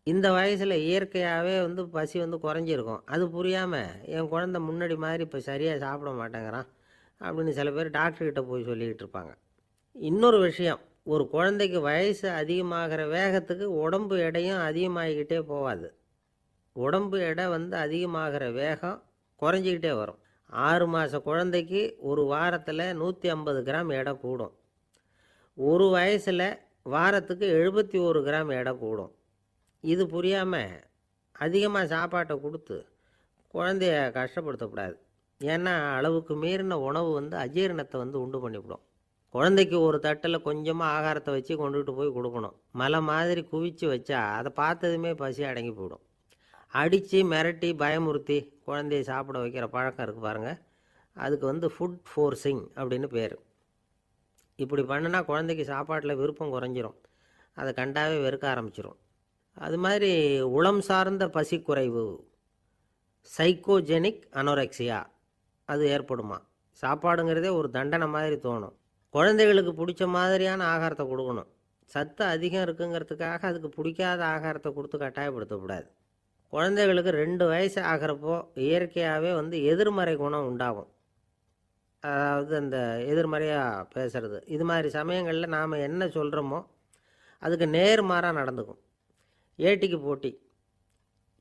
இந்த வயசில் இயற்கையாகவே பசி குறைஞ்சிருக்கும். அது புரியாமல் என் குழந்தை முன்னாடி மாதிரி இப்போ சரியாக சாப்பிட மாட்டேங்கிறான் அப்படின்னு சில பேர் டாக்டர்கிட்ட போய் சொல்லிக்கிட்டு இருப்பாங்க. இன்னொரு விஷயம், ஒரு குழந்தைக்கு வயசு அதிகமாகிற வேகத்துக்கு உடம்பு எடையும் அதிகமாகிக்கிட்டே போகாது. உடம்பு எடை அதிகமாகிற வேகம் குறைஞ்சிக்கிட்டே வரும். 6 மாத குழந்தைக்கு ஒரு வாரத்தில் 150 கிராம் எடை கூடும். ஒரு வயசில் வாரத்துக்கு 71 கிராம் எடை கூடும். இது புரியாமல் அதிகமாக சாப்பாட்டை கொடுத்து குழந்தைய கஷ்டப்படுத்தக்கூடாது. ஏன்னா அளவுக்கு மீறின உணவு அஜீரணத்தை உண்டு பண்ணிவிடும். குழந்தைக்கு ஒரு தட்டில் கொஞ்சமாக ஆகாரத்தை வச்சு கொண்டுகிட்டு போய் கொடுக்கணும். மலை மாதிரி குவிச்சு வச்சா அதை பார்த்ததுமே பசி அடங்கி போயிடும். அடித்து மிரட்டி பயமுறுத்தி குழந்தைய சாப்பிட வைக்கிற பழக்கம் இருக்குது பாருங்கள். அதுக்கு ஃபுட் ஃபோர்ஸிங் அப்படின்னு பேர். இப்படி பண்ணுனா குழந்தைக்கு சாப்பாட்டில் விருப்பம் குறைஞ்சிரும். அதை கண்டாவே வெறுக்க ஆரம்பிச்சிடும். அது மாதிரி உளம் சார்ந்த பசிக்குறைவு, சைக்கோஜெனிக் அனோரெக்சியா, அது ஏற்படுமா. சாப்பாடுங்கிறதே ஒரு தண்டனை மாதிரி தோணும். குழந்தைகளுக்கு பிடிச்ச மாதிரியான ஆகாரத்தை கொடுக்கணும். சத்து அதிகம் இருக்குங்கிறதுக்காக அதுக்கு பிடிக்காத ஆகாரத்தை கொடுத்து கட்டாயப்படுத்தக்கூடாது. குழந்தைகளுக்கு 2 வயசு ஆகிறப்போ இயற்கையாகவே எதிர்மறை குணம் உண்டாகும். அதாவது அந்த எதிர்மறையாக பேசுறது, இது மாதிரி சமயங்களில் நாம் என்ன சொல்கிறோமோ அதுக்கு நேர்மாறாக நடந்துக்கும். ஏட்டிக்கு போட்டி,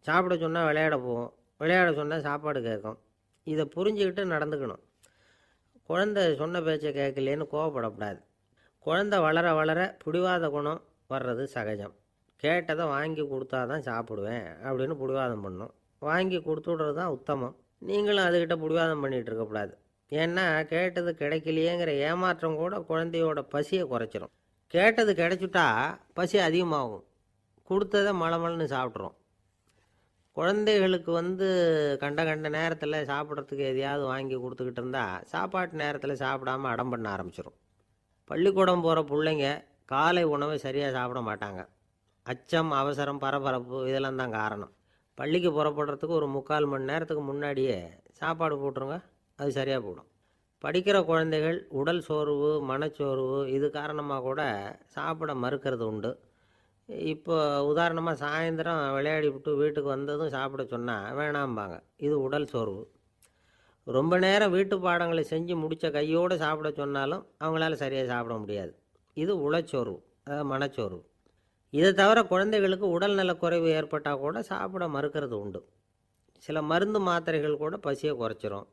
சாப்பிட சொன்னால் விளையாட போகும், விளையாட சொன்னால் சாப்பாடு கேட்கும். இதை புரிஞ்சுக்கிட்டு நடந்துக்கணும். குழந்தை சொன்ன பேச்சை கேட்கலேன்னு கோவப்படக்கூடாது. குழந்தை வளர வளர பிடிவாத குணம் வர்றது சகஜம். கேட்டதை வாங்கி கொடுத்தா தான் சாப்பிடுவேன் அப்படின்னு பிடிவாதம் பண்ணும். வாங்கி கொடுத்துடுறது தான் உத்தமம். நீங்களும் அதுக்கிட்ட பிடிவாதம் பண்ணிகிட்டு இருக்கக்கூடாது. ஏன்னா கேட்டது கிடைக்கலையேங்கிற ஏமாற்றம் கூட குழந்தையோட பசியை குறைச்சிரும். கேட்டது கிடைச்சிட்டா பசி அதிகமாகும், கொடுத்ததை மலமலன்னு சாப்பிட்றோம். குழந்தைகளுக்கு கண்ட கண்ட நேரத்தில் சாப்பிட்றதுக்கு எதையாவது வாங்கி கொடுத்துக்கிட்டு இருந்தால் சாப்பாட்டு நேரத்தில் சாப்பிடாமல் அடம் பண்ண ஆரம்பிச்சிடும். பள்ளிக்கூடம் போகிற பிள்ளைங்க காலை உணவை சரியாக சாப்பிட மாட்டாங்க. அச்சம், அவசரம், பரபரப்பு இதெல்லாம் தான் காரணம். பள்ளிக்கு புறப்படுறதுக்கு ஒரு 3/4 மணி நேரத்துக்கு முன்னாடியே சாப்பாடு போட்டுருங்க, அது சரியாக போடும். படிக்கிற குழந்தைகள் உடல் சோர்வு, மனச்சோர்வு இது காரணமாக கூட சாப்பிட மறுக்கிறது உண்டு. இப்போ உதாரணமாக சாயந்தரம் விளையாடி விட்டு வீட்டுக்கு வந்ததும் சாப்பிட சொன்னால் வேணாம்பாங்க. இது உடல் சோர்வு. ரொம்ப நேரம் வீட்டு பாடங்களை செஞ்சு முடித்த கையோடு சாப்பிட சொன்னாலும் அவங்களால சரியாக சாப்பிட முடியாது. இது உளச்சோர்வு, அதாவது மனச்சோர்வு. இதை தவிர குழந்தைகளுக்கு உடல் நலக்குறைவு ஏற்பட்டால் கூட சாப்பிட மறுக்கிறது உண்டு. சில மருந்து மாத்திரைகள் கூட பசியை குறைச்சிரும்.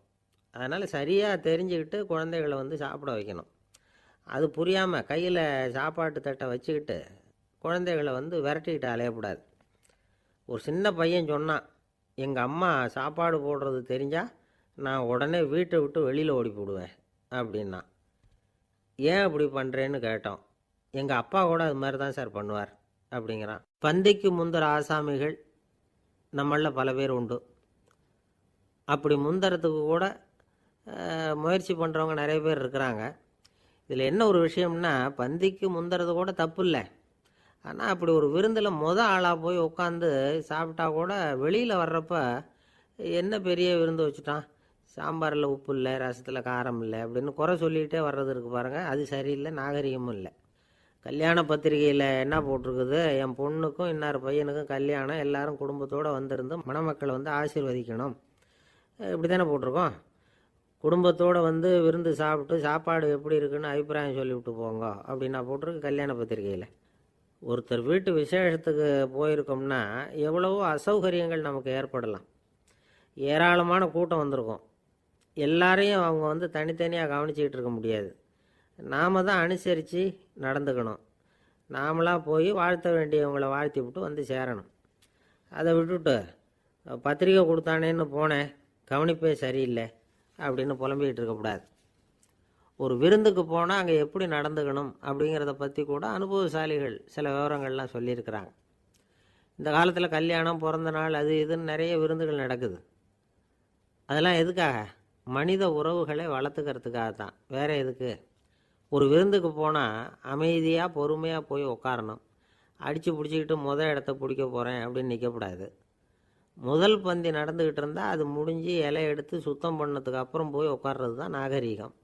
அதனால் சரியாக தெரிஞ்சுக்கிட்டு குழந்தைகளை சாப்பிட வைக்கணும். அது புரியாமல் கையில் சாப்பாட்டு தட்டை வச்சுக்கிட்டு குழந்தைகளை விரட்டிக்கிட்டு அலையக்கூடாது. ஒரு சின்ன பையன் சொன்னான், எங்கள் அம்மா சாப்பாடு போடுறது தெரிஞ்சால் நான் உடனே வீட்டை விட்டு வெளியில் ஓடி போடுவேன் அப்படின்னா. ஏன் அப்படி பண்ணுறேன்னு கேட்டோம். எங்கள் அப்பா கூட அது மாதிரி தான் சார் பண்ணுவார் அப்படிங்கிறான். பந்திக்கு முந்தர ஆசாமிகள் நம்மளில் பல பேர் உண்டு. அப்படி முந்தறதுக்கு கூட முயற்சி பண்ணுறவங்க நிறைய பேர் இருக்கிறாங்க. இதில் என்ன ஒரு விஷயம்னா, பந்திக்கு முந்துறது கூட தப்பு இல்லை. ஆனால் அப்படி ஒரு விருந்தில் ஆளாக போய் உட்காந்து சாப்பிட்டா கூட வெளியில் வர்றப்ப என்ன பெரிய விருந்து வச்சுட்டான், சாம்பாரில் உப்பு இல்லை, ரசத்தில் காரம் இல்லை அப்படின்னு குறை சொல்லிகிட்டே வர்றது இருக்குது பாருங்கள். அது சரியில்லை, நாகரிகமும் இல்லை. கல்யாண பத்திரிகையில் என்ன போட்டிருக்குது, என் பொண்ணுக்கும் இன்னார் பையனுக்கும் கல்யாணம், எல்லாரும் குடும்பத்தோடு வந்திருந்து மணமக்களை ஆசீர்வதிக்கணும், இப்படி தானே போட்டிருக்கோம். குடும்பத்தோடு விருந்து சாப்பிட்டு சாப்பாடு எப்படி இருக்குன்னு அபிப்பிராயம் சொல்லிவிட்டு போங்க அப்படின்னா போட்டிருக்கு கல்யாண பத்திரிகையில். ஒருத்தர் வீட்டு விசேஷத்துக்கு போயிருக்கோம்னா எவ்வளவோ அசௌகரியங்கள் நமக்கு ஏற்படலாம். ஏராளமான கூட்டம் வந்திருக்கும். எல்லாரையும் அவங்க தனித்தனியாக கவனிச்சிக்கிட்டு இருக்க முடியாது. நாம் தான் அனுசரித்து நடந்துக்கணும். நாமளாக போய் வாழ்த்த வேண்டியவங்களை வாழ்த்தி விட்டு சேரணும். அதை விட்டுட்டு பத்திரிக்கை கொடுத்தானேன்னு போனேன், கவனிப்பே சரியில்லை அப்படின்னு புலம்பிக்கிட்டு இருக்கக்கூடாது. ஒரு விருந்துக்கு போனால் அங்கே எப்படி நடந்துக்கணும் அப்படிங்கிறத பற்றி கூட அனுபவசாலிகள் சில விவரங்கள்லாம் சொல்லியிருக்கிறாங்க. இந்த காலத்தில் கல்யாணம், பிறந்த நாள், அது இதுன்னு நிறைய விருந்துகள் நடக்குது. அதெல்லாம் எதுக்காக? மனித உறவுகளை வளர்த்துக்கிறதுக்காக தான், வேறு எதுக்கு? ஒரு விருந்துக்கு போனால் அமைதியாக பொறுமையாக போய் உட்காரணும். அடித்து பிடிச்சிக்கிட்டு இடத்த பிடிக்க போகிறேன் அப்படின்னு நிற்கக்கூடாது. முதல் பந்தி நடந்துக்கிட்டு இருந்தால் அது முடிஞ்சு இலை எடுத்து சுத்தம் பண்ணதுக்கு அப்புறம் போய் உட்கார்றது தான் நாகரீகம்.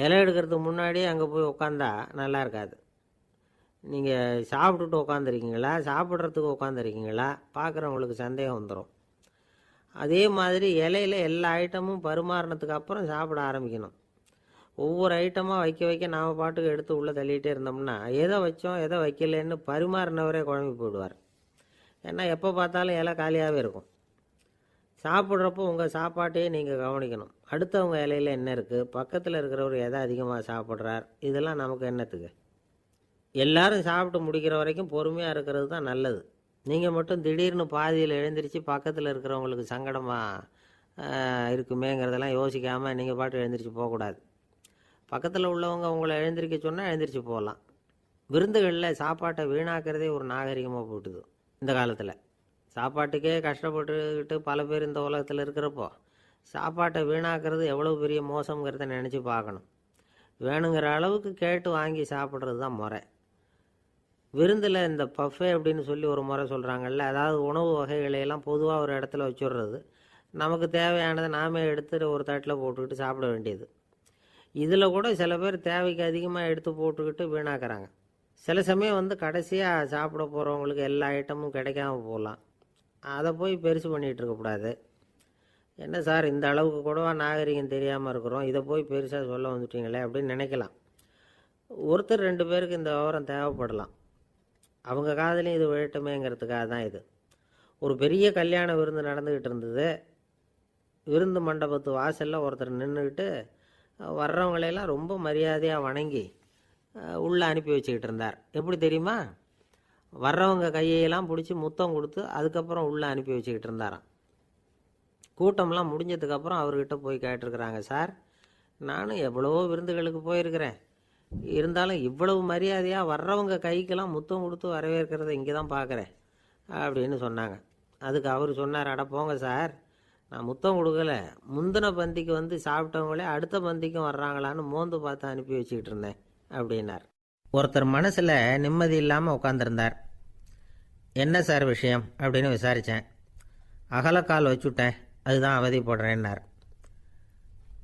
இலை எடுக்கிறதுக்கு முன்னாடியே அங்கே போய் உட்காந்தா நல்லா இருக்காது. நீங்கள் சாப்பிட்டுட்டு உட்காந்துருக்கீங்களா, சாப்பிட்றதுக்கு உட்காந்துருக்கீங்களா, பார்க்குறவங்களுக்கு சந்தேகம் வந்துடும். அதே மாதிரி இலையில் எல்லா ஐட்டமும் பரிமாறினதுக்கு அப்புறம் சாப்பிட ஆரம்பிக்கணும். ஒவ்வொரு ஐட்டமாக வைக்க வைக்க நாம் பாட்டுக்கு எடுத்து உள்ளே தள்ளிகிட்டே இருந்தோம்னா எதை வச்சோம் எதை வைக்கலன்னு பரிமாறினவரே குழம்பி போயிடுவார். ஏன்னா எப்போ பார்த்தாலும் இலை காலியாகவே இருக்கும். சாப்பிட்றப்போ உங்கள் சாப்பாட்டையே நீங்கள் கவனிக்கணும். அடுத்தவங்க இலையில் என்ன இருக்குது, பக்கத்தில் இருக்கிறவர் எதை அதிகமாக சாப்பிட்றார், இதெல்லாம் நமக்கு என்னத்துக்கு? எல்லாரும் சாப்பிட்டு முடிக்கிற வரைக்கும் பொறுமையாக இருக்கிறது தான் நல்லது. நீங்கள் மட்டும் திடீர்னு பாதியில் எழுந்திரிச்சு பக்கத்தில் இருக்கிறவங்களுக்கு சங்கடமாக இருக்குமேங்கிறதெல்லாம் யோசிக்காமல் நீங்கள் பாட்டு எழுந்திரிச்சு போகக்கூடாது. பக்கத்தில் உள்ளவங்க உங்களை எழுந்திரிக்க சொன்னால் எழுந்திரிச்சு போகலாம். விருந்துகளில் சாப்பாட்டை வீணாக்கிறதே ஒரு நாகரிகமாக போட்டுது இந்த காலத்தில். சாப்பாட்டுக்கே கஷ்டப்பட்டுக்கிட்டு பல பேர் இந்த உலகத்தில் இருக்கிறப்போ சாப்பாட்டை வீணாக்கிறது எவ்வளோ பெரிய மோசங்கிறத நினச்சி பார்க்கணும். வேணுங்கிற அளவுக்கு கேட்டு வாங்கி சாப்பிட்றது தான் முறை. விருந்தில் இந்த பஃபே அப்படின்னு சொல்லி ஒரு முறை சொல்கிறாங்கல்ல, அதாவது உணவு வகைகளையெல்லாம் பொதுவாக ஒரு இடத்துல வச்சுடுறது, நமக்கு தேவையானதை நாமே எடுத்துகிட்டு ஒரு தட்டில் போட்டுக்கிட்டு சாப்பிட வேண்டியது. இதில் கூட சில பேர் தேவைக்கு அதிகமாக எடுத்து போட்டுக்கிட்டு வீணாக்குறாங்க. சில சமயம் வந்து கடைசியாக சாப்பிட போகிறவங்களுக்கு எல்லா ஐட்டமும் கிடைக்காம போகலாம். அதை போய் பெருசு பண்ணிகிட்டு இருக்கக்கூடாது. என்ன சார் இந்த அளவுக்கு கூடவா நாகரிகம் தெரியாமல் இருக்கிறோம், இதை போய் பெருசாக சொல்ல வந்துட்டீங்களே அப்படின்னு நினைக்கலாம். ஒருத்தர் 2 பேருக்கு இந்த விவரம் தேவைப்படலாம். அவங்க காதலையும் இது விழட்டுமேங்கிறதுக்காக தான் இது. ஒரு பெரிய கல்யாண விருந்து நடந்துக்கிட்டு இருந்தது. விருந்து மண்டபத்து வாசலில் ஒருத்தர் நின்றுக்கிட்டு வர்றவங்களையெல்லாம் ரொம்ப மரியாதையாக வணங்கி உள்ளே அனுப்பி வச்சுக்கிட்டு இருந்தார். எப்படி தெரியுமா? வர்றவங்க கையெல்லாம் பிடிச்சி முத்தம் கொடுத்து அதுக்கப்புறம் உள்ளே அனுப்பி வச்சுக்கிட்டு இருந்தாராம். கூட்டம்லாம் முடிஞ்சதுக்கப்புறம் அவர்கிட்ட போய் கேட்டிருக்கிறாங்க, சார் நானும் எவ்வளவோ விருந்துகளுக்கு போயிருக்கிறேன், இருந்தாலும் இவ்வளவு மரியாதையாக வர்றவங்க கைக்கெல்லாம் முத்தம் கொடுத்து வரவேற்கிறத இங்கே தான் பார்க்குறேன் அப்படின்னு சொன்னாங்க. அதுக்கு அவர் சொன்னார், அட போங்க சார், நான் முத்தம் கொடுக்கல, முந்தின பந்திக்கு வந்து சாப்பிட்டவங்களே அடுத்த பந்திக்கும் வர்றாங்களான்னு மோந்து பார்த்து அனுப்பி வச்சுக்கிட்டு இருந்தேன் அப்படின்னார். ஒருத்தர் மனசில் நிம்மதி இல்லாமல் உட்காந்துருந்தார். என்ன சார் விஷயம் அப்படின்னு விசாரித்தேன். அகலக்கால் வச்சுட்டேன், அதுதான் அவதிப்படுறேன்னார்.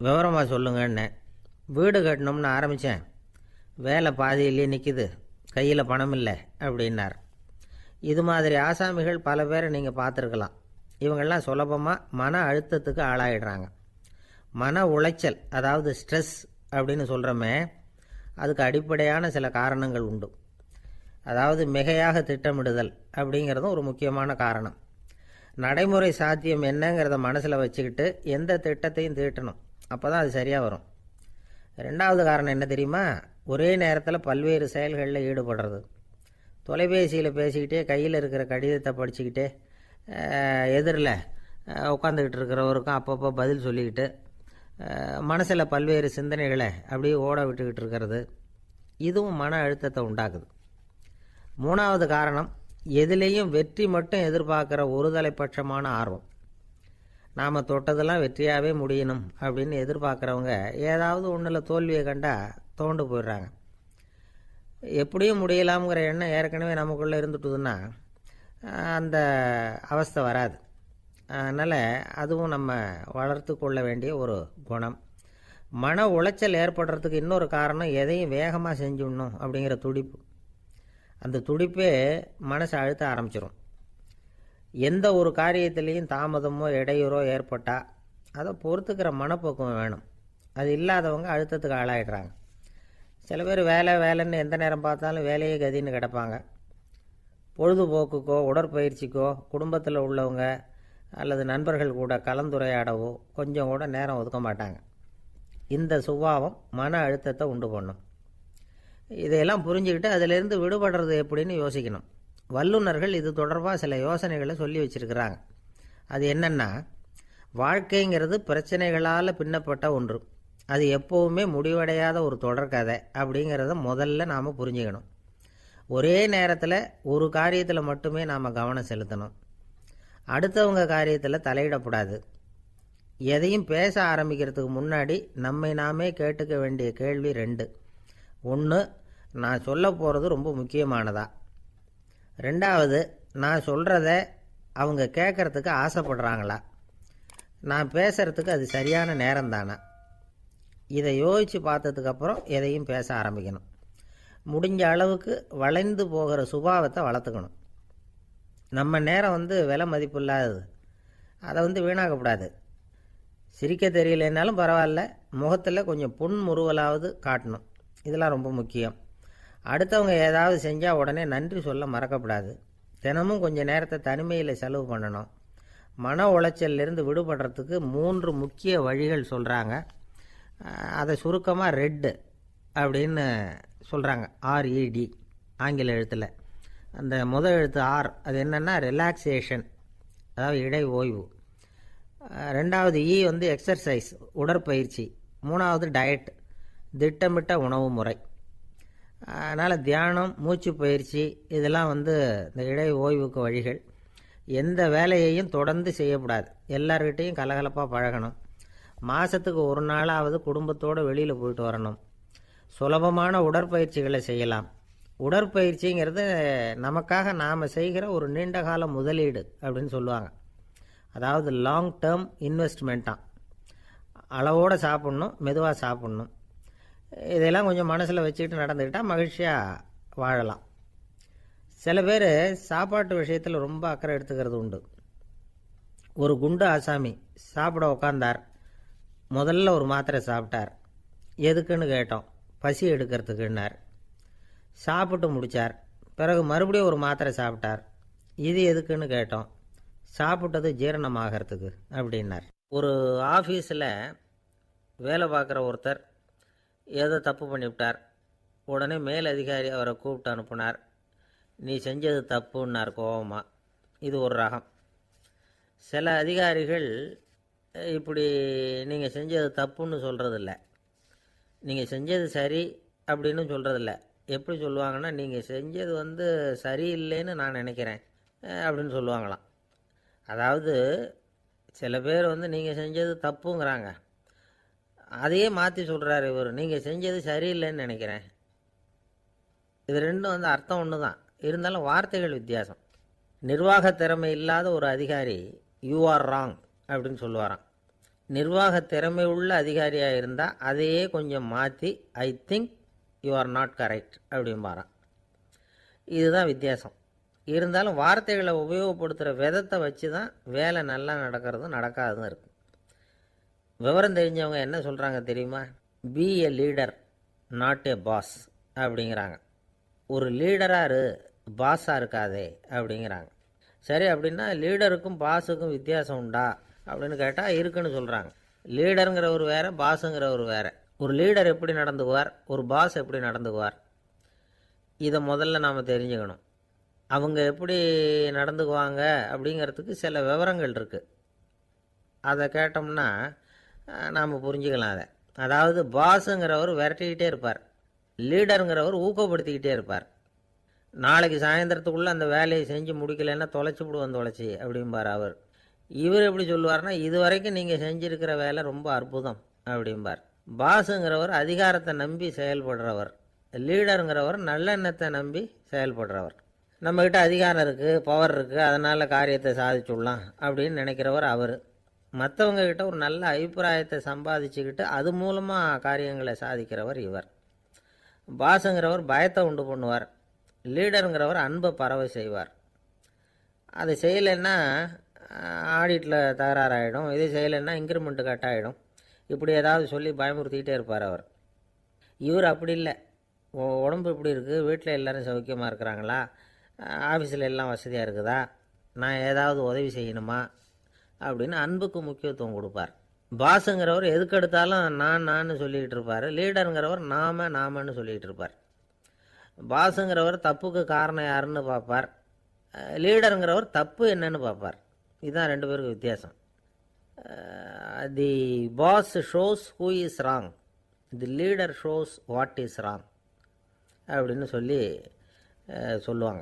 விவரமாக சொல்லுங்கன்னு. வீடு கட்டணும்னு ஆரம்பித்தேன், வேலை பாதியிலே நிற்கிது, கையில் பணம் இல்லை அப்படின்னார். இது மாதிரி ஆசாமிகள் பல பேரை நீங்கள் பார்த்துருக்கலாம். இவங்கெல்லாம் சுலபமாக மன அழுத்தத்துக்கு ஆளாயிடுறாங்க. மன உளைச்சல், அதாவது ஸ்ட்ரெஸ் அப்படின்னு சொல்கிறோமே, அதுக்கு அடிப்படையான சில காரணங்கள் உண்டு. அதாவது மிகையாக திட்டமிடுதல் அப்படிங்கிறதும் ஒரு முக்கியமான காரணம். நடைமுறை சாத்தியம் என்னங்கிறத மனசில் வச்சுக்கிட்டு எந்த திட்டத்தையும் தீட்டணும், அப்போ தான் அது சரியாக வரும். 2வது காரணம் என்ன தெரியுமா? ஒரே நேரத்தில் பல்வேறு செயல்களில் ஈடுபடுறது. தொலைபேசியில் பேசிக்கிட்டே கையில் இருக்கிற கடிதத்தை படிச்சுக்கிட்டே எதிரில் உட்காந்துக்கிட்டு இருக்கிறவருக்கும் அப்பப்போ பதில் சொல்லிக்கிட்டு மனசில் பல்வேறு சிந்தனைகளை அப்படியே ஓட விட்டுக்கிட்டு இருக்கிறது, இதுவும் மன அழுத்தத்தை உண்டாக்குது. 3வது காரணம், எதிலேயும் வெற்றி மட்டும் எதிர்பார்க்குற ஒருதலைப்பட்சமான ஆர்வம். நாம் தொட்டதெல்லாம் வெற்றியாகவே முடியணும் அப்படின்னு எதிர்பார்க்குறவங்க ஏதாவது ஒன்றில் தோல்வியை கண்டால் தோண்டு போயிடுறாங்க. எப்படியும் முடியலாம்ங்கிற எண்ணம் ஏற்கனவே நமக்குள்ளே இருந்துட்டுதுன்னா அந்த அவஸ்தை வராது. அதனால் அதுவும் நம்ம வளர்த்து கொள்ள வேண்டிய ஒரு குணம். மன உளைச்சல் ஏற்படுறதுக்கு இன்னொரு காரணம், எதையும் வேகமாக செஞ்சுடணும் அப்படிங்கிற துடிப்பு. அந்த துடிப்பே மனசை அழுத்த ஆரம்பிச்சிடும். எந்த ஒரு காரியத்திலையும் தாமதமோ இடையூறோ ஏற்பட்டால் அதை பொறுத்துக்கிற மனப்பக்குவம் வேணும். அது இல்லாதவங்க அழுத்தத்துக்கு ஆளாயிடுறாங்க. சில பேர் வேலைன்னு எந்த நேரம் பார்த்தாலும் வேலையே கதின்னு கிடப்பாங்க. பொழுதுபோக்குக்கோ உடற்பயிற்சிக்கோ குடும்பத்தில் உள்ளவங்க அல்லது நண்பர்கள் கூட கலந்துரையாடவோ கொஞ்சம் கூட நேரம் ஒதுக்க மாட்டாங்க. இந்த சுபாவம் மன அழுத்தத்தை உண்டு பண்ணும். இதையெல்லாம் புரிஞ்சுக்கிட்டு அதிலிருந்து விடுபடுறது எப்படின்னு யோசிக்கணும். வல்லுநர்கள் இது தொடர்பாக சில யோசனைகளை சொல்லி வச்சுருக்கிறாங்க. அது என்னென்னா, வாழ்க்கைங்கிறது பிரச்சனைகளால் பின்னப்பட்ட ஒன்று, அது எப்போவுமே முடிவடையாத ஒரு தொடர்கதை அப்படிங்கிறத முதல்ல நாம் புரிஞ்சுக்கணும். ஒரே நேரத்தில் ஒரு காரியத்தில் மட்டுமே நாம் கவனம் செலுத்தணும். அடுத்தவங்க காரியத்தில் தலையிடக்கூடாது. எதையும் பேச ஆரம்பிக்கிறதுக்கு முன்னாடி நம்மை நாமே கேட்டுக்க வேண்டிய கேள்வி 2. 1, நான் சொல்ல போகிறது ரொம்ப முக்கியமானதா? 2வது, நான் சொல்கிறத அவங்க கேட்குறதுக்கு ஆசைப்படுறாங்களா? நான் பேசுகிறதுக்கு அது சரியான நேரம் தானா? இதை யோசித்து பார்த்ததுக்கப்புறம் எதையும் பேச ஆரம்பிக்கணும். முடிஞ்ச அளவுக்கு வளைந்து போகிற சுபாவத்தை வளர்த்துக்கணும். நம்ம நேரம் விலை மதிப்பு இல்லாதது, அதை வீணாக்கக்கூடாது. சிரிக்க தெரியலைன்னாலும் பரவாயில்ல, முகத்தில் கொஞ்சம் புன்முறுவலாவது காட்டணும். இதெல்லாம் ரொம்ப முக்கியம். அடுத்தவங்க ஏதாவது செஞ்சால் உடனே நன்றி சொல்ல மறக்கப்படாது. தினமும் கொஞ்சம் நேரத்தை தனிமையில் செலவு பண்ணணும். மன உளைச்சலிருந்து விடுபடுறதுக்கு 3 முக்கிய வழிகள் சொல்கிறாங்க. அதை சுருக்கமாக ரெட் அப்படின்னு சொல்கிறாங்க. RED ஆங்கில எழுத்தில். அந்த முதல் எழுத்து ஆர், அது என்னென்னா ரிலாக்ஸேஷன், அதாவது இடை ஓய்வு. 2வது E எக்ஸர்சைஸ், உடற்பயிற்சி. 3வது டயட், திட்டமிட்ட உணவு முறை. அதனால் தியானம், மூச்சு பயிற்சி இதெல்லாம் இந்த இடை ஓய்வுக்கு வழிகள். எந்த வேலையையும் தொடர்ந்து செய்யக்கூடாது. எல்லார்கிட்டையும் கலகலப்பாக பழகணும். மாதத்துக்கு ஒரு நாளாவது குடும்பத்தோடு வெளியில் போயிட்டு வரணும். சுலபமான உடற்பயிற்சிகளை செய்யலாம். உடற்பயிற்சிங்கிறது நமக்காக நாம் செய்கிற ஒரு நீண்டகால முதலீடு அப்படின்னு சொல்லுவாங்க. அதாவது லாங் டேர்ம் இன்வெஸ்ட்மெண்ட்டாக. அளவோடு சாப்பிட்ணும், மெதுவாக சாப்பிட்ணும். இதெல்லாம் கொஞ்சம் மனசில் வச்சுக்கிட்டு நடந்துக்கிட்டால் மகிழ்ச்சியாக வாழலாம். சில பேர் சாப்பாட்டு விஷயத்தில் ரொம்ப அக்கறை எடுத்துக்கிறது உண்டு. ஒரு குண்டு ஆசாமி சாப்பிட உக்காந்தார். முதல்ல ஒரு மாத்திரை சாப்பிட்டார். எதுக்குன்னு கேட்டோம். பசி எடுக்கிறதுக்குன்னார். சாப்பிட்டு முடித்தார். பிறகு மறுபடியும் ஒரு மாத்திரை சாப்பிட்டார். இது எதுக்குன்னு கேட்டோம். சாப்பிட்டது ஜீரணமாகறதுக்கு அப்படின்னார். ஒரு ஆஃபீஸில் வேலை பார்க்குற ஒருத்தர் ஏதோ தப்பு பண்ணிவிட்டார். உடனே மேலதிகாரி அவரை கூப்பிட்டு அனுப்புனார். நீ செஞ்சது தப்புன்னார் கோபமாக. இது ஒரு ரகம். சில அதிகாரிகள் இப்படி நீங்கள் செஞ்சது தப்புன்னு சொல்கிறதில்ல, நீங்கள் செஞ்சது சரி அப்படின்னு சொல்கிறதில்ல. எப்படி சொல்லுவாங்கன்னா, நீங்கள் செஞ்சது சரியில்லைன்னு நான் நினைக்கிறேன் அப்படின்னு சொல்லுவாங்களாம். அதாவது சில பேர் நீங்கள் செஞ்சது தப்புங்கிறாங்க, அதையே மாற்றி சொல்கிறாரு இவர், நீங்கள் செஞ்சது சரியில்லைன்னு நினைக்கிறேன். இது ரெண்டும் அர்த்தம் ஒன்று தான், இருந்தாலும் வார்த்தைகள் வித்தியாசம். நிர்வாக திறமை இல்லாத ஒரு அதிகாரி யூ ஆர் ராங் அப்படின்னு சொல்லுவாராம். நிர்வாக திறமை உள்ள அதிகாரியாக இருந்தால் அதையே கொஞ்சம் மாற்றி I think you are not correct அப்படிம்பாரான். இதுதான் வித்தியாசம். இருந்தாலும் வார்த்தைகளை உபயோகப்படுத்துகிற விதத்தை வச்சு தான் வேலை நல்லா நடக்கிறதும் நடக்காததும் இருக்குது. விவரம் தெரிஞ்சவங்க என்ன சொல்கிறாங்க தெரியுமா? Be a leader not a boss அப்படிங்கிறாங்க. ஒரு லீடராக பாஸாக இருக்காதே அப்படிங்கிறாங்க. சரி, அப்படின்னா லீடருக்கும் பாஸுக்கும் வித்தியாசம் உண்டா அப்படின்னு கேட்டால் இருக்குன்னு சொல்கிறாங்க. லீடருங்கிறவர் வேறு, பாஸுங்கிறவர் வேறு. ஒரு லீடர் எப்படி நடந்துக்குவார், ஒரு பாஸ் எப்படி நடந்துக்குவார், இதை முதல்ல நாம் தெரிஞ்சுக்கணும். அவங்க எப்படி நடந்துக்குவாங்க அப்படிங்கிறதுக்கு சில விவரங்கள் இருக்குது. அதை கேட்டோம்னா நாம் புரிஞ்சுக்கலாம் அதை. அதாவது பாஸுங்கிறவர் விரட்டிக்கிட்டே இருப்பார், லீடருங்கிறவர் ஊக்கப்படுத்திக்கிட்டே இருப்பார். நாளைக்கு சாயந்தரத்துக்குள்ளே அந்த வேலையை செஞ்சு முடிக்கலைன்னா தொலைச்சி விடுவோம் தொலைச்சி அப்படிம்பார் அவர். இவர் எப்படி சொல்லுவார்னா, இது வரைக்கும் நீங்கள் செஞ்சுருக்கிற வேலை ரொம்ப அற்புதம் அப்படிம்பார். பாஸுங்கிறவர் அதிகாரத்தை நம்பி செயல்படுறவர், லீடருங்கிறவர் நல்லெண்ணத்தை நம்பி செயல்படுறவர். நம்மக்கிட்ட அதிகாரம் இருக்குது, பவர் இருக்குது, அதனால் காரியத்தை சாதிச்சுடலாம் அப்படின்னு நினைக்கிறவர் அவர். மற்றவங்கக்கிட்ட ஒரு நல்ல அபிப்பிராயத்தை சம்பாதிச்சுக்கிட்டு அது மூலமாக காரியங்களை சாதிக்கிறவர் இவர். பாஸுங்கிறவர் பயத்தை உண்டு பண்ணுவார், லீடருங்கிறவர் அன்பை பரவ செய்வார். அதை செய்யலைன்னா ஆடிட்டில் தகராறாயிடும், இது செய்யலைன்னா இன்க்ரிமெண்ட்டு கட் ஆகிடும், இப்படி ஏதாவது சொல்லி பயமுறுத்திக்கிட்டே இருப்பார் அவர். இவர் அப்படி இல்லை. உடம்பு இப்படி இருக்குது, வீட்டில் எல்லோரும் சௌக்கியமாக இருக்கிறாங்களா, ஆஃபீஸில் எல்லாம் வசதியாக இருக்குதா, நான் ஏதாவது உதவி செய்யணுமா அப்படின்னு அன்புக்கு முக்கியத்துவம் கொடுப்பார். பாஸுங்கிறவர் எதுக்கெடுத்தாலும் நான் சொல்லிக்கிட்டு இருப்பார், லீடருங்கிறவர் நாமன்னு சொல்லிக்கிட்டு இருப்பார். பாஸுங்கிறவர் தப்புக்கு காரணம் யாருன்னு பார்ப்பார், லீடருங்கிறவர் தப்பு என்னன்னு பார்ப்பார். இதுதான் ரெண்டு பேருக்கு வித்தியாசம். The boss shows who is wrong, the leader shows what is wrong அப்படின்னு சொல்லுவாங்க.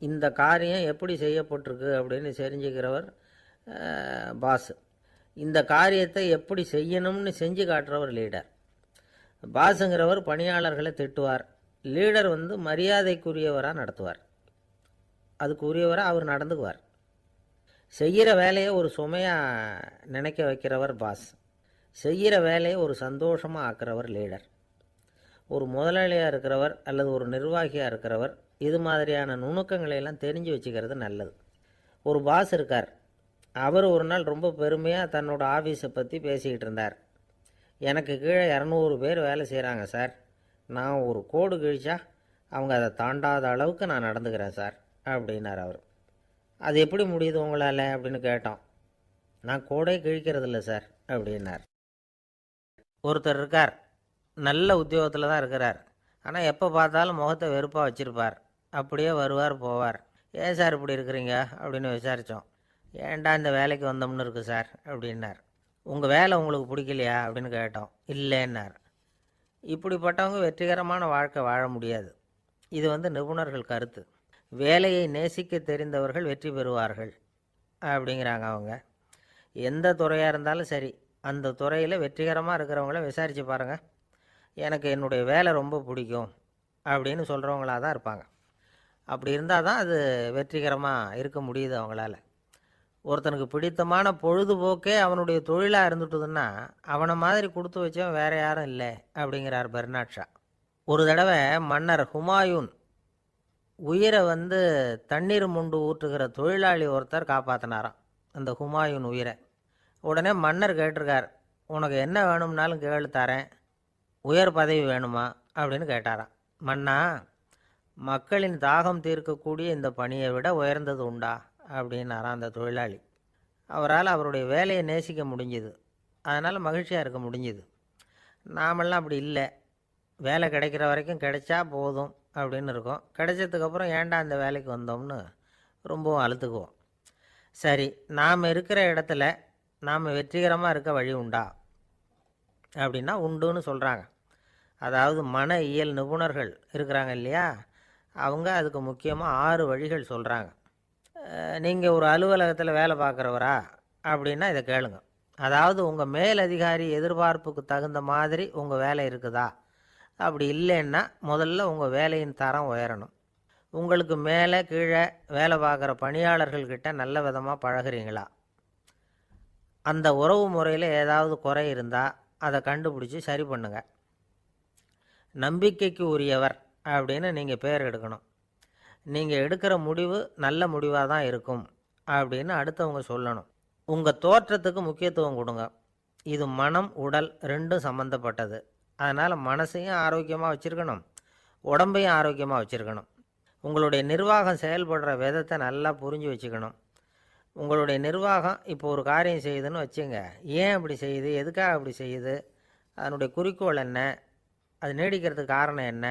இந்த காரியம் எப்படி செய்யப்பட்டிருக்கு அப்படின்னு தெரிஞ்சுக்கிறவர் பாஸ். இந்த காரியத்தை எப்படி செய்யணும்னு செஞ்சு காட்டுறவர் லீடர். பாஸுங்கிறவர் பணியாளர்களை திட்டுவார், லீடர் மரியாதைக்குரியவராக நடத்துவார், அதுக்குரியவராக அவர் நடந்துக்குவார். செய்கிற வேலையை ஒரு சுமையாக நினைக்க வைக்கிறவர் பாஸ், செய்கிற வேலையை ஒரு சந்தோஷமாக ஆக்கிறவர் லீடர். ஒரு முதலாளியாக இருக்கிறவர் அல்லது ஒரு நிர்வாகியாக இருக்கிறவர் இது மாதிரியான நுணுக்கங்களையெல்லாம் தெரிஞ்சு வச்சுக்கிறது நல்லது. ஒரு பாஸ் இருக்கார், அவர் ஒரு நாள் ரொம்ப பெருமையாக தன்னோட ஆஃபீஸை பற்றி பேசிக்கிட்டு இருந்தார். எனக்கு கீழே 200 பேர் வேலை செய்கிறாங்க சார், நான் ஒரு கோடு கிழிச்சா அவங்க அதை தாண்டாத அளவுக்கு நான் நடந்துக்கிறேன் சார் அப்படின்னார் அவர். அது எப்படி முடியுது உங்களால் அப்படின்னு கேட்டோம். நான் கோடே கிழிக்கிறதில்ல சார் அப்படின்னார். ஒருத்தர் இருக்கார், நல்ல உத்தியோகத்தில் தான் இருக்கிறார், ஆனால் எப்போ பார்த்தாலும் முகத்தை வெறுப்பாக வச்சுருப்பார், அப்படியே வருவார் போவார். ஏன் சார் இப்படி இருக்கிறீங்க அப்படின்னு விசாரித்தோம். ஏன்டா இந்த வேலைக்கு வந்தோம்னு இருக்குது சார் அப்படின்னார். உங்கள் வேலை உங்களுக்கு பிடிக்கலையா அப்படின்னு கேட்டோம். இல்லைன்னார். இப்படிப்பட்டவங்க வெற்றிகரமான வாழ்க்கை வாழ முடியாது. இது நிபுணர்கள் கருத்து. வேலையை நேசிக்க தெரிந்தவர்கள் வெற்றி பெறுவார்கள் அப்படிங்கிறாங்க அவங்க. எந்த துறையாக இருந்தாலும் சரி, அந்த துறையில் வெற்றிகரமாக இருக்கிறவங்கள விசாரித்து பாருங்கள். எனக்கு என்னுடைய வேலை ரொம்ப பிடிக்கும் அப்படின்னு சொல்கிறவங்களாக தான் இருப்பாங்க. அப்படி இருந்தால் தான் அது வெற்றிகரமாக இருக்க முடியுது அவங்களால. ஒருத்தனுக்கு பிடித்தமான பொழுதுபோக்கே அவனுடைய தொழிலாக இருந்துட்டுதுன்னா அவனை மாதிரி கொடுத்து வச்சவன் வேற யாரும் இல்லை அப்படிங்கிறார் பெர்னாட் ஷா. ஒரு தடவை மன்னர் ஹுமாயூன் உயிரை தண்ணீர் முண்டு ஊற்றுகிற தொழிலாளி ஒருத்தர் காப்பாற்றினாராம் அந்த ஹுமாயூன் உயிரை. உடனே மன்னர் கேட்டிருக்கார், உனக்கு என்ன வேணும்னாலும் கேளு தரேன், உயர் பதவி வேணுமா அப்படின்னு கேட்டாராம். மன்னா, மக்களின் தாகம் தீர்க்கக்கூடிய இந்த பணியை விட உயர்ந்தது உண்டா அப்படின்னாராம் அந்த தொழிலாளி. அவரால் அவருடைய வேலையை நேசிக்க முடிஞ்சுது, அதனால் மகிழ்ச்சியாக இருக்க முடிஞ்சுது. நாமெல்லாம் அப்படி இல்லை, வேலை கிடைக்கிற வரைக்கும் கிடைச்சா போதும் அப்படின்னு இருக்கோம். கிடைச்சதுக்கப்புறம் ஏன்டா அந்த வேலைக்கு வந்தோம்னு ரொம்பவும் அழுத்துக்குவோம். சரி, நாம் இருக்கிற இடத்துல நாம் வெற்றிகரமாக இருக்க வழி உண்டா அப்படின்னா உண்டுன்னு சொல்கிறாங்க. அதாவது மன இயல் நிபுணர்கள் இருக்கிறாங்க இல்லையா, அவங்க அதுக்கு முக்கியமாக 6 வழிகள் சொல்கிறாங்க. நீங்கள் ஒரு அலுவலகத்தில் வேலை பார்க்குறவரா அப்படின்னா இதை கேளுங்க. அதாவது உங்கள் மேலதிகாரி எதிர்பார்ப்புக்கு தகுந்த மாதிரி உங்கள் வேலை இருக்குதா? அப்படி இல்லைன்னா முதல்ல உங்கள் வேலையின் தரம் உயரணும். உங்களுக்கு மேலே கீழே வேலை பார்க்குற பணியாளர்கள்கிட்ட நல்ல விதமாக பழகுறீங்களா? அந்த உறவு முறையில் ஏதாவது குறை இருந்தால் அதை கண்டுபிடிச்சி சரி பண்ணுங்க. நம்பிக்கைக்கு உரியவர் அப்படின்னு நீங்கள் பேர் எடுக்கணும். நீங்கள் எடுக்கிற முடிவு நல்ல முடிவாக தான் இருக்கும் அப்படின்னு அடுத்தவங்க சொல்லணும். உங்கள் தோற்றத்துக்கு முக்கியத்துவம் கொடுங்க. இது மனம் உடல் ரெண்டும் சம்மந்தப்பட்டது. அதனால் மனசையும் ஆரோக்கியமாக வச்சுருக்கணும், உடம்பையும் ஆரோக்கியமாக வச்சுருக்கணும். உங்களுடைய நிர்வாகம் செயல்படுற விதத்தை நல்லா புரிஞ்சு வச்சுக்கணும். உங்களுடைய நிர்வாகம் இப்போ ஒரு காரியம் செய்யுதுன்னு வச்சுங்க, ஏன் அப்படி செய்யுது, எதுக்காக அப்படி செய்யுது, அதனுடைய குறிக்கோள் என்ன, அது நீடிக்கிறதுக்கு காரணம் என்ன,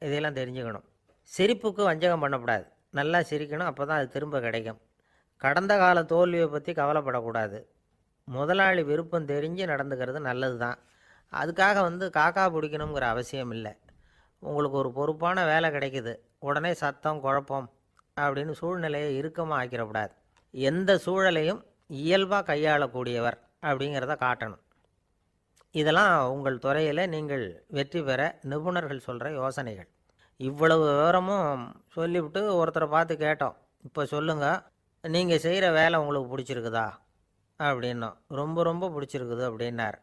இதையெல்லாம் தெரிஞ்சுக்கணும். சிரிப்புக்கு வஞ்சகம் பண்ணக்கூடாது, நல்லா சிரிக்கணும், அப்போ தான் அது திரும்ப கிடைக்கும். கடந்த கால தோல்வியை பற்றி கவலைப்படக்கூடாது. முதலாளி விருப்பம் தெரிஞ்சு நடந்துக்கிறது நல்லது தான். அதுக்காக காக்கா பிடிக்கணுங்கிற அவசியம் இல்லை. உங்களுக்கு ஒரு பொறுப்பான வேலை கிடைக்குது, உடனே சத்தம் குழப்பம் அப்படின்னு சூழ்நிலையை இறுக்கமாக ஆக்கிடக்கூடாது. எந்த சூழலையும் இயல்பாக கையாளக்கூடியவர் அப்படிங்கிறத காட்டணும். இதெல்லாம் உங்கள் துறையில் நீங்கள் வெற்றி பெற நிபுணர்கள் சொல்கிற யோசனைகள். இவ்வளவு விவரமும் சொல்லிவிட்டு ஒருத்தரை பார்த்து கேட்டோம், இப்போ சொல்லுங்கள், நீங்கள் செய்கிற வேலை உங்களுக்கு பிடிச்சிருக்குதா அப்படின்னோம். ரொம்ப ரொம்ப பிடிச்சிருக்குது அப்படின்னார்.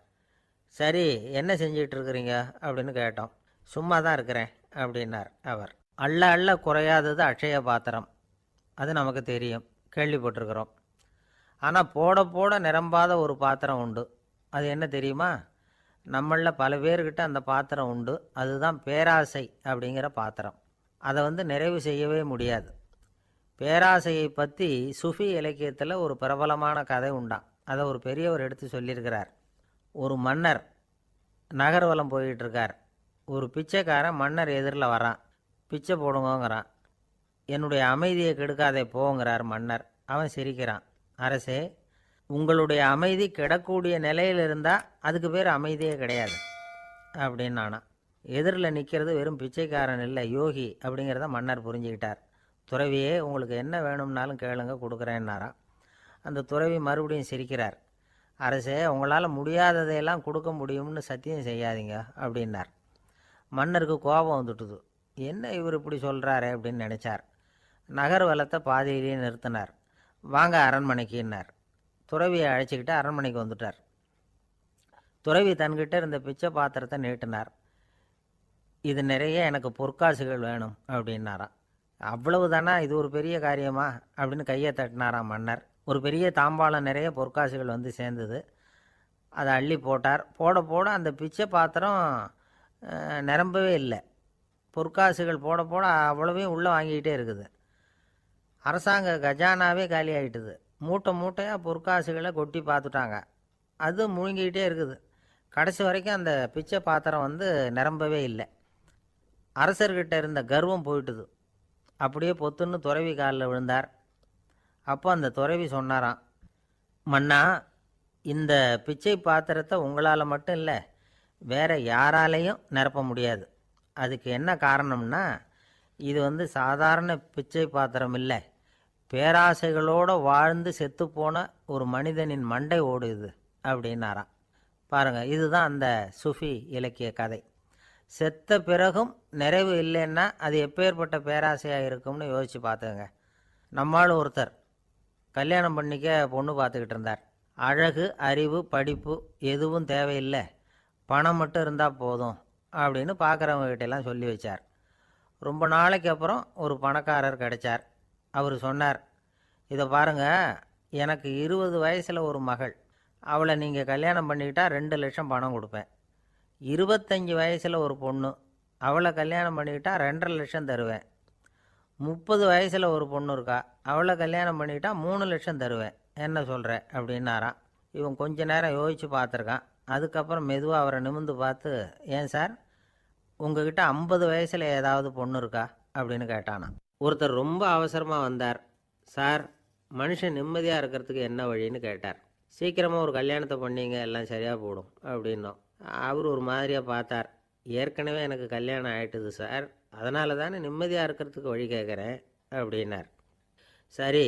சரி, என்ன செஞ்சிட்ருக்குறீங்க அப்படின்னு கேட்டோம். சும்மா தான் இருக்கிறேன் அப்படின்னார் அவர். அள்ள அள்ள குறையாதது அட்சய பாத்திரம், அது நமக்கு தெரியும், கேள்விப்பட்டிருக்கிறோம். ஆனால் போட போட நிரம்பாத ஒரு பாத்திரம் உண்டு. அது என்ன தெரியுமா? நம்மளில் பல பேர்கிட்ட அந்த பாத்திரம் உண்டு. அதுதான் பேராசை அப்படிங்கிற பாத்திரம். அதை நிறைவு செய்யவே முடியாது. பேராசையை பற்றி சுஃபி இலக்கியத்தில் ஒரு பிரபலமான கதை உண்டாம். அதை ஒரு பெரியவர் எடுத்து சொல்லியிருக்கிறார். ஒரு மன்னர் நகர்வலம் போயிட்டுருக்கார். ஒரு பிச்சைக்காரன் மன்னர் எதிரில் வரான். பிச்சை போடுங்கங்கிறான். என்னுடைய அமைதியை கெடுக்காதே போங்கிறார் மன்னர். அவன் சிரிக்கிறான். அரசே, உங்களுடைய அமைதி கெடக்கூடிய நிலையில் இருந்தால் அதுக்கு பேர் அமைதியே கிடையாது அப்படின்னானா. எதிரில் நிற்கிறது வெறும் பிச்சைக்காரன் இல்லை, யோகி அப்படிங்கிறத மன்னர் புரிஞ்சுக்கிட்டார். துறவியே, உங்களுக்கு என்ன வேணும்னாலும் கேளுங்க, கொடுக்குறேன்னாராம். அந்த துறவி மறுபடியும் சிரிக்கிறார். அரசே, உங்களால் முடியாததையெல்லாம் கொடுக்க முடியும்னு சத்தியம் செய்யாதீங்க அப்படின்னார். மன்னருக்கு கோபம் வந்துட்டுது. என்ன இவர் இப்படி சொல்கிறாரே அப்படின்னு நினச்சார். நகர்வலத்தை பாதியிலேயே நிறுத்தினார். வாங்க அரண்மனைக்குன்னார். துறவியை அழைச்சிக்கிட்டு அரண்மனைக்கு வந்துட்டார். துறவி தன்கிட்ட இருந்த பிச்சை பாத்திரத்தை நீட்டினார். இது நிறைய எனக்கு பொற்காசுகள் வேணும் அப்படின்னாராம். அவ்வளவு தானா, இது ஒரு பெரிய காரியமா அப்படின்னு கையை தட்டினாராம் மன்னர். ஒரு பெரிய தாம்பாளம் நிறைய பொற்காசுகள் சேர்ந்தது. அதை அள்ளி போட்டார். போட போட அந்த பிச்சை பாத்திரம் நிரம்பவே இல்லை. பொற்காசுகள் போட போட அவ்வளவையும் உள்ளே வாங்கிக்கிட்டே இருக்குது. அரசாங்க கஜானாவே காலி ஆகிட்டுது. மூட்டை மூட்டையாக பொற்காசுகளை கொட்டி பார்த்துட்டாங்க. அது முழுங்கிக்கிட்டே இருக்குது. கடைசி வரைக்கும் அந்த பிச்சை பாத்திரம் நிரம்பவே இல்லை. அரசர்கிட்ட இருந்த கர்வம் போயிட்டுது. அப்படியே பொத்துன்னு துறவி காலில் விழுந்தார். அப்போ அந்த துறவி சொன்னாராம், மன்னா, இந்த பிச்சை பாத்திரத்தை உங்களால் மட்டும் இல்லை, வேற யாராலையும் நிரப்ப முடியாது. அதுக்கு என்ன காரணம்னா, இது சாதாரண பிச்சை பாத்திரம் இல்லை, பேராசைகளோடு வாழ்ந்து செத்துப்போன ஒரு மனிதனின் மண்டை ஓடுது அப்படின்னாராம். பாருங்கள், இதுதான் அந்த சுஃபி இலக்கிய கதை. செத்த பிறகும் நிறைவு இல்லைன்னா அது எப்பேற்பட்ட பேராசையாக இருக்கும்னு யோசித்து பார்த்துங்க. நம்மால் ஒருத்தர் கல்யாணம் பண்ணிக்க பொண்ணு பார்த்துக்கிட்டு இருந்தார். அழகு, அறிவு, படிப்பு எதுவும் தேவையில்லை, பணம் மட்டும் இருந்தால் போதும் அப்படின்னு பார்க்குறவங்ககிட்டெல்லாம் சொல்லி வச்சார். ரொம்ப நாளைக்கு அப்புறம் ஒரு பணக்காரர் கிடைச்சார். அவர் சொன்னார், இதை பாருங்கள், எனக்கு 20 வயசில் ஒரு மகள், அவளை நீங்கள் கல்யாணம் பண்ணிக்கிட்டா 2 லட்சம் பணம் கொடுப்பேன். 25 வயசில் ஒரு பொண்ணு, அவளை கல்யாணம் பண்ணிக்கிட்டா 2.5 லட்சம் தருவேன். 30 வயசில் ஒரு பொண்ணு இருக்கா, அவளை கல்யாணம் பண்ணிக்கிட்டா 3 லட்சம் தருவேன். என்ன சொல்கிற அப்படின்னாராம். இவன் கொஞ்ச நேரம் யோசித்து பார்த்துருக்கான். அதுக்கப்புறம் மெதுவாக அவரை நிமிர்ந்து பார்த்து, ஏன் சார், உங்ககிட்ட 50 வயசில் ஏதாவது பொண்ணு இருக்கா அப்படின்னு கேட்டானா. ஒருத்தர் ரொம்ப அவசரமாக வந்தார். சார், மனுஷன் நிம்மதியாக இருக்கிறதுக்கு என்ன வழின்னு கேட்டார். சீக்கிரமாக ஒரு கல்யாணத்தை பண்ணிங்க, எல்லாம் சரியாக போடும் அப்படின்னோம். அவர் ஒரு மாதிரியாக பார்த்தார். ஏற்கனவே எனக்கு கல்யாணம் ஆகிட்டுது சார், அதனால தானே நிம்மதியாக இருக்கிறதுக்கு வழி கேட்குறேன் அப்படின்னார். சரி,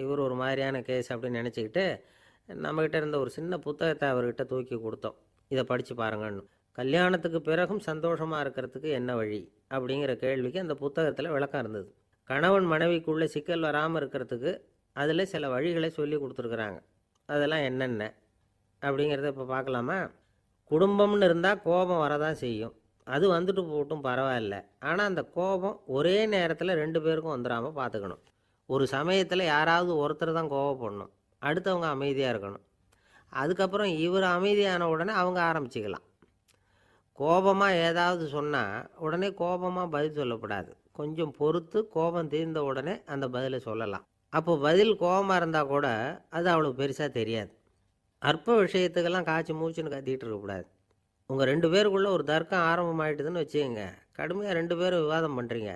இவர் ஒரு மாதிரியான கேஸ் அப்படின்னு நினச்சிக்கிட்டு நம்மக்கிட்ட இருந்த ஒரு சின்ன புத்தகத்தை அவர்கிட்ட தூக்கி கொடுத்தோம். இதை படித்து பாருங்கன்னு. கல்யாணத்துக்கு பிறகும் சந்தோஷமாக இருக்கிறதுக்கு என்ன வழி அப்படிங்கிற கேள்விக்கு அந்த புத்தகத்தில் விளக்கம் இருந்தது. கணவன் மனைவிக்குள்ளே சிக்கல் வராமல் இருக்கிறதுக்கு அதில் சில வழிகளை சொல்லி கொடுத்துருக்குறாங்க. அதெல்லாம் என்னென்ன அப்படிங்கிறத இப்போ பார்க்கலாமா? குடும்பம்னு இருந்தால் கோபம் வரதான் செய்யும், அது வந்துட்டு போட்டும் பரவாயில்ல. ஆனால் அந்த கோபம் ஒரே நேரத்தில் 2 பேருக்கும் வந்துடாமல் பார்த்துக்கணும். ஒரு சமயத்தில் யாராவது ஒருத்தர் தான் கோபப்படணும், அடுத்தவங்க அமைதியாக இருக்கணும். அதுக்கப்புறம் இவர் அமைதியான உடனே அவங்க ஆரம்பிச்சிக்கலாம். கோபமாக ஏதாவது சொன்னால் உடனே கோபமாக பதில் சொல்லக்கூடாது. கொஞ்சம் பொறுத்து கோபம் தீர்ந்த உடனே அந்த பதிலை சொல்லலாம். அப்போ பதில் கோபமாக இருந்தால் கூட அது அவ்வளோ பெருசாக தெரியாது. அற்ப விஷயத்துக்கெல்லாம் காய்ச்சி மூச்சுன்னு கத்திக்கிட்டு இருக்கக்கூடாது. உங்கள் 2 பேருக்குள்ளே ஒரு தர்க்கம் ஆரம்பமாயிட்டுதுன்னு வச்சுக்கோங்க. கடுமையாக 2 பேரும் விவாதம் பண்ணுறீங்க.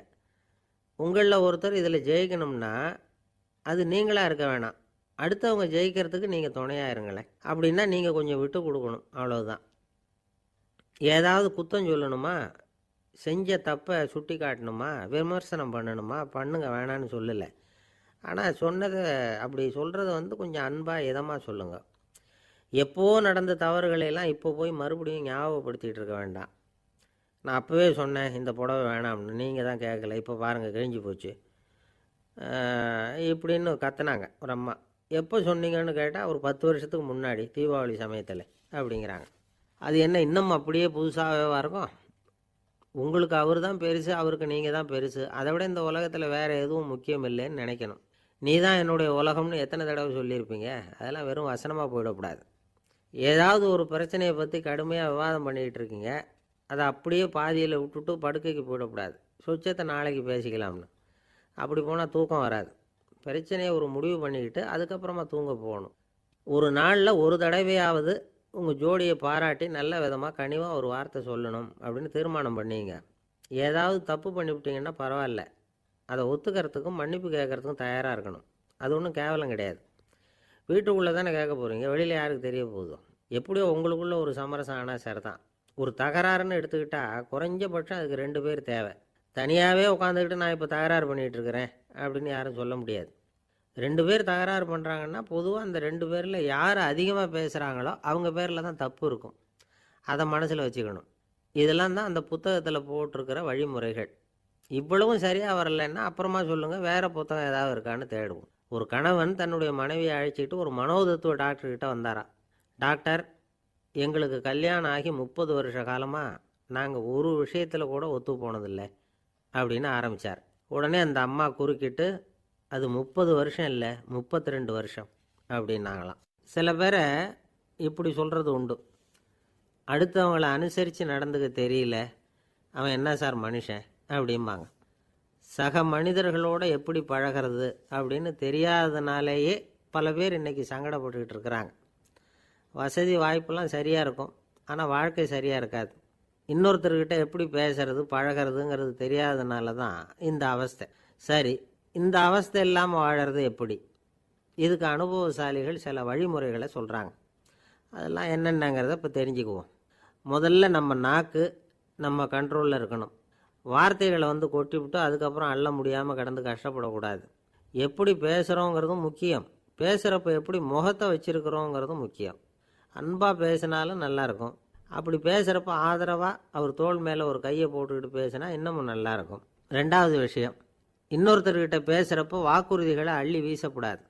உங்களில் ஒருத்தர் இதில் ஜெயிக்கணும்னா அது நீங்களாக இருக்க வேணாம், அடுத்தவங்க ஜெயிக்கிறதுக்கு நீங்கள் துணையாக இருங்களேன். அப்படின்னா நீங்கள் கொஞ்சம் விட்டு கொடுக்கணும், அவ்வளோதான். ஏதாவது குத்தம் சொல்லணுமா, செஞ்ச தப்பை சுட்டி காட்டணுமா, விமர்சனம் பண்ணணுமா, பண்ணுங்க, வேணான்னு சொல்லலை. ஆனால் சொன்னதை அப்படி சொல்கிறத கொஞ்சம் அன்பாக இதமாக சொல்லுங்கள். எப்போ நடந்த தவறுகளையெல்லாம் இப்போ போய் மறுபடியும் ஞாபகப்படுத்திகிட்டு இருக்க வேண்டாம். நான் அப்போவே சொன்னேன் இந்த புடவை வேணாம்னு, நீங்கள் தான் கேட்கல, இப்போ பாருங்கள் கிழிஞ்சு போச்சு இப்படின்னு கத்துனாங்க ஒரு அம்மா. எப்போ சொன்னீங்கன்னு கேட்டால் ஒரு 10 வருஷத்துக்கு முன்னாடி தீபாவளி சமயத்தில் அப்படிங்கிறாங்க. அது என்ன இன்னும் அப்படியே புதுசாகவே இருக்கும்? உங்களுக்கு அவர் தான் பெருசு, அவருக்கு நீங்கள் தான் பெருசு. அதை விட இந்த உலகத்தில் வேறு எதுவும் முக்கியம் இல்லைன்னு நினைக்கணும். நீ தான் என்னுடைய உலகம்னு எத்தனை தடவை சொல்லியிருப்பீங்க? அதெல்லாம் வெறும் வசனமாக போயிடக்கூடாது. ஏதாவது ஒரு பிரச்சனையை பற்றி கடுமையாக விவாதம் பண்ணிக்கிட்டு இருக்கீங்க, அதை அப்படியே பாதியில் விட்டுட்டு படுக்கைக்கு போயிடக்கூடாது. சொச்சத்தை நாளைக்கு பேசிக்கலாம்னு. அப்படி போனால் தூக்கம் வராது. பிரச்சனையை ஒரு முடிவு பண்ணிக்கிட்டு அதுக்கப்புறமா தூங்க போகணும். ஒரு நாளில் ஒரு தடவையாவது உங்கள் ஜோடியை பாராட்டி நல்ல விதமாக கனிவாக ஒரு வார்த்தை சொல்லணும் அப்படின்னு தீர்மானம் பண்ணிங்க. ஏதாவது தப்பு பண்ணிவிட்டீங்கன்னா பரவாயில்ல, அதை ஒத்துக்கிறதுக்கும் மன்னிப்பு கேட்குறதுக்கும் தயாராக இருக்கணும். அது ஒன்றும் கேவலம் கிடையாது. வீட்டுக்குள்ளே தானே கேட்க போகிறீங்க, வெளியில் யாருக்கு தெரிய போகுதோ? எப்படியோ உங்களுக்குள்ளே ஒரு சமரசம் ஆனால் சரி தான். ஒரு தகராறுன்னு எடுத்துக்கிட்டால் குறைஞ்சபட்சம் அதுக்கு 2 பேர் தேவை. தனியாகவே உட்காந்துக்கிட்டு நான் இப்போ தகராறு பண்ணிகிட்டு இருக்கிறேன் அப்படின்னு யாரும் சொல்ல முடியாது. 2 பேர் தகராறு பண்ணுறாங்கன்னா பொதுவாக அந்த 2 பேரில் யார் அதிகமாக பேசுகிறாங்களோ அவங்க பேரில் தான் தப்பு இருக்கும். அதை மனசில் வச்சுக்கணும். இதெல்லாம் தான் அந்த புத்தகத்தில் போட்டிருக்கிற வழிமுறைகள். இவ்வளவும் சரியாக வரலைன்னா அப்புறமா சொல்லுங்கள், வேறு புத்தகம் ஏதாவது இருக்கான்னு தேடுவோம். ஒரு கணவன் தன்னுடைய மனைவியை அழைச்சிட்டு ஒரு மனோதத்துவ டாக்டர்கிட்ட வந்தாராம். டாக்டர், எங்களுக்கு கல்யாணம் ஆகி 30 வருஷ காலமாக நாங்கள் ஒரு விஷயத்தில் கூட ஒத்து போனதில்லை அப்படின்னு ஆரம்பித்தார். உடனே அந்த அம்மா குறுக்கிட்டு, அது 30 வருஷம் இல்லை 32 வருஷம் அப்படின்னாங்களாம். சில பேரை இப்படி சொல்கிறது உண்டு. அடுத்தவங்களை அனுசரித்து நடந்துக்க தெரியல, அவன் என்ன சார் மனுஷன் அப்படிம்பாங்க. சக மனிதர்களோடு எப்படி பழகிறது அப்படின்னு தெரியாததுனாலேயே பல பேர் இன்றைக்கி சங்கடப்பட்டுக்கிட்டு இருக்கிறாங்க. வசதி வாய்ப்பெல்லாம் சரியாக இருக்கும், ஆனால் வாழ்க்கை சரியாக இருக்காது. இன்னொருத்தர்கிட்ட எப்படி பேசுறது பழகிறதுங்கிறது தெரியாததுனால தான் இந்த அவஸ்தை. சரி, இந்த அவஸ்தை இல்லாமல் வாழறது எப்படி? இதுக்கு அனுபவசாலிகள் சில வழிமுறைகளை சொல்கிறாங்க. அதெல்லாம் என்னென்னங்கிறத இப்போ தெரிஞ்சுக்குவோம். முதல்ல நம்ம நாக்கு நம்ம கண்ட்ரோலில் இருக்கணும். வார்த்தைகளை கொட்டிவிட்டு அதுக்கப்புறம் அள்ள முடியாமல் கடந்து கஷ்டப்படக்கூடாது. எப்படி பேசுகிறோங்கிறதும் முக்கியம், பேசுகிறப்ப எப்படி முகத்தை வச்சுருக்கிறோங்கிறதும் முக்கியம். அன்பாக பேசினாலும் நல்லாயிருக்கும். அப்படி பேசுகிறப்ப ஆதரவாக அவர் தோள் மேலே ஒரு கையை போட்டுக்கிட்டு பேசினா இன்னமும் நல்லாயிருக்கும். 2வது விஷயம், இன்னொருத்தர்கிட்ட பேசுகிறப்போ வாக்குறுதிகளை அள்ளி வீசக்கூடாது.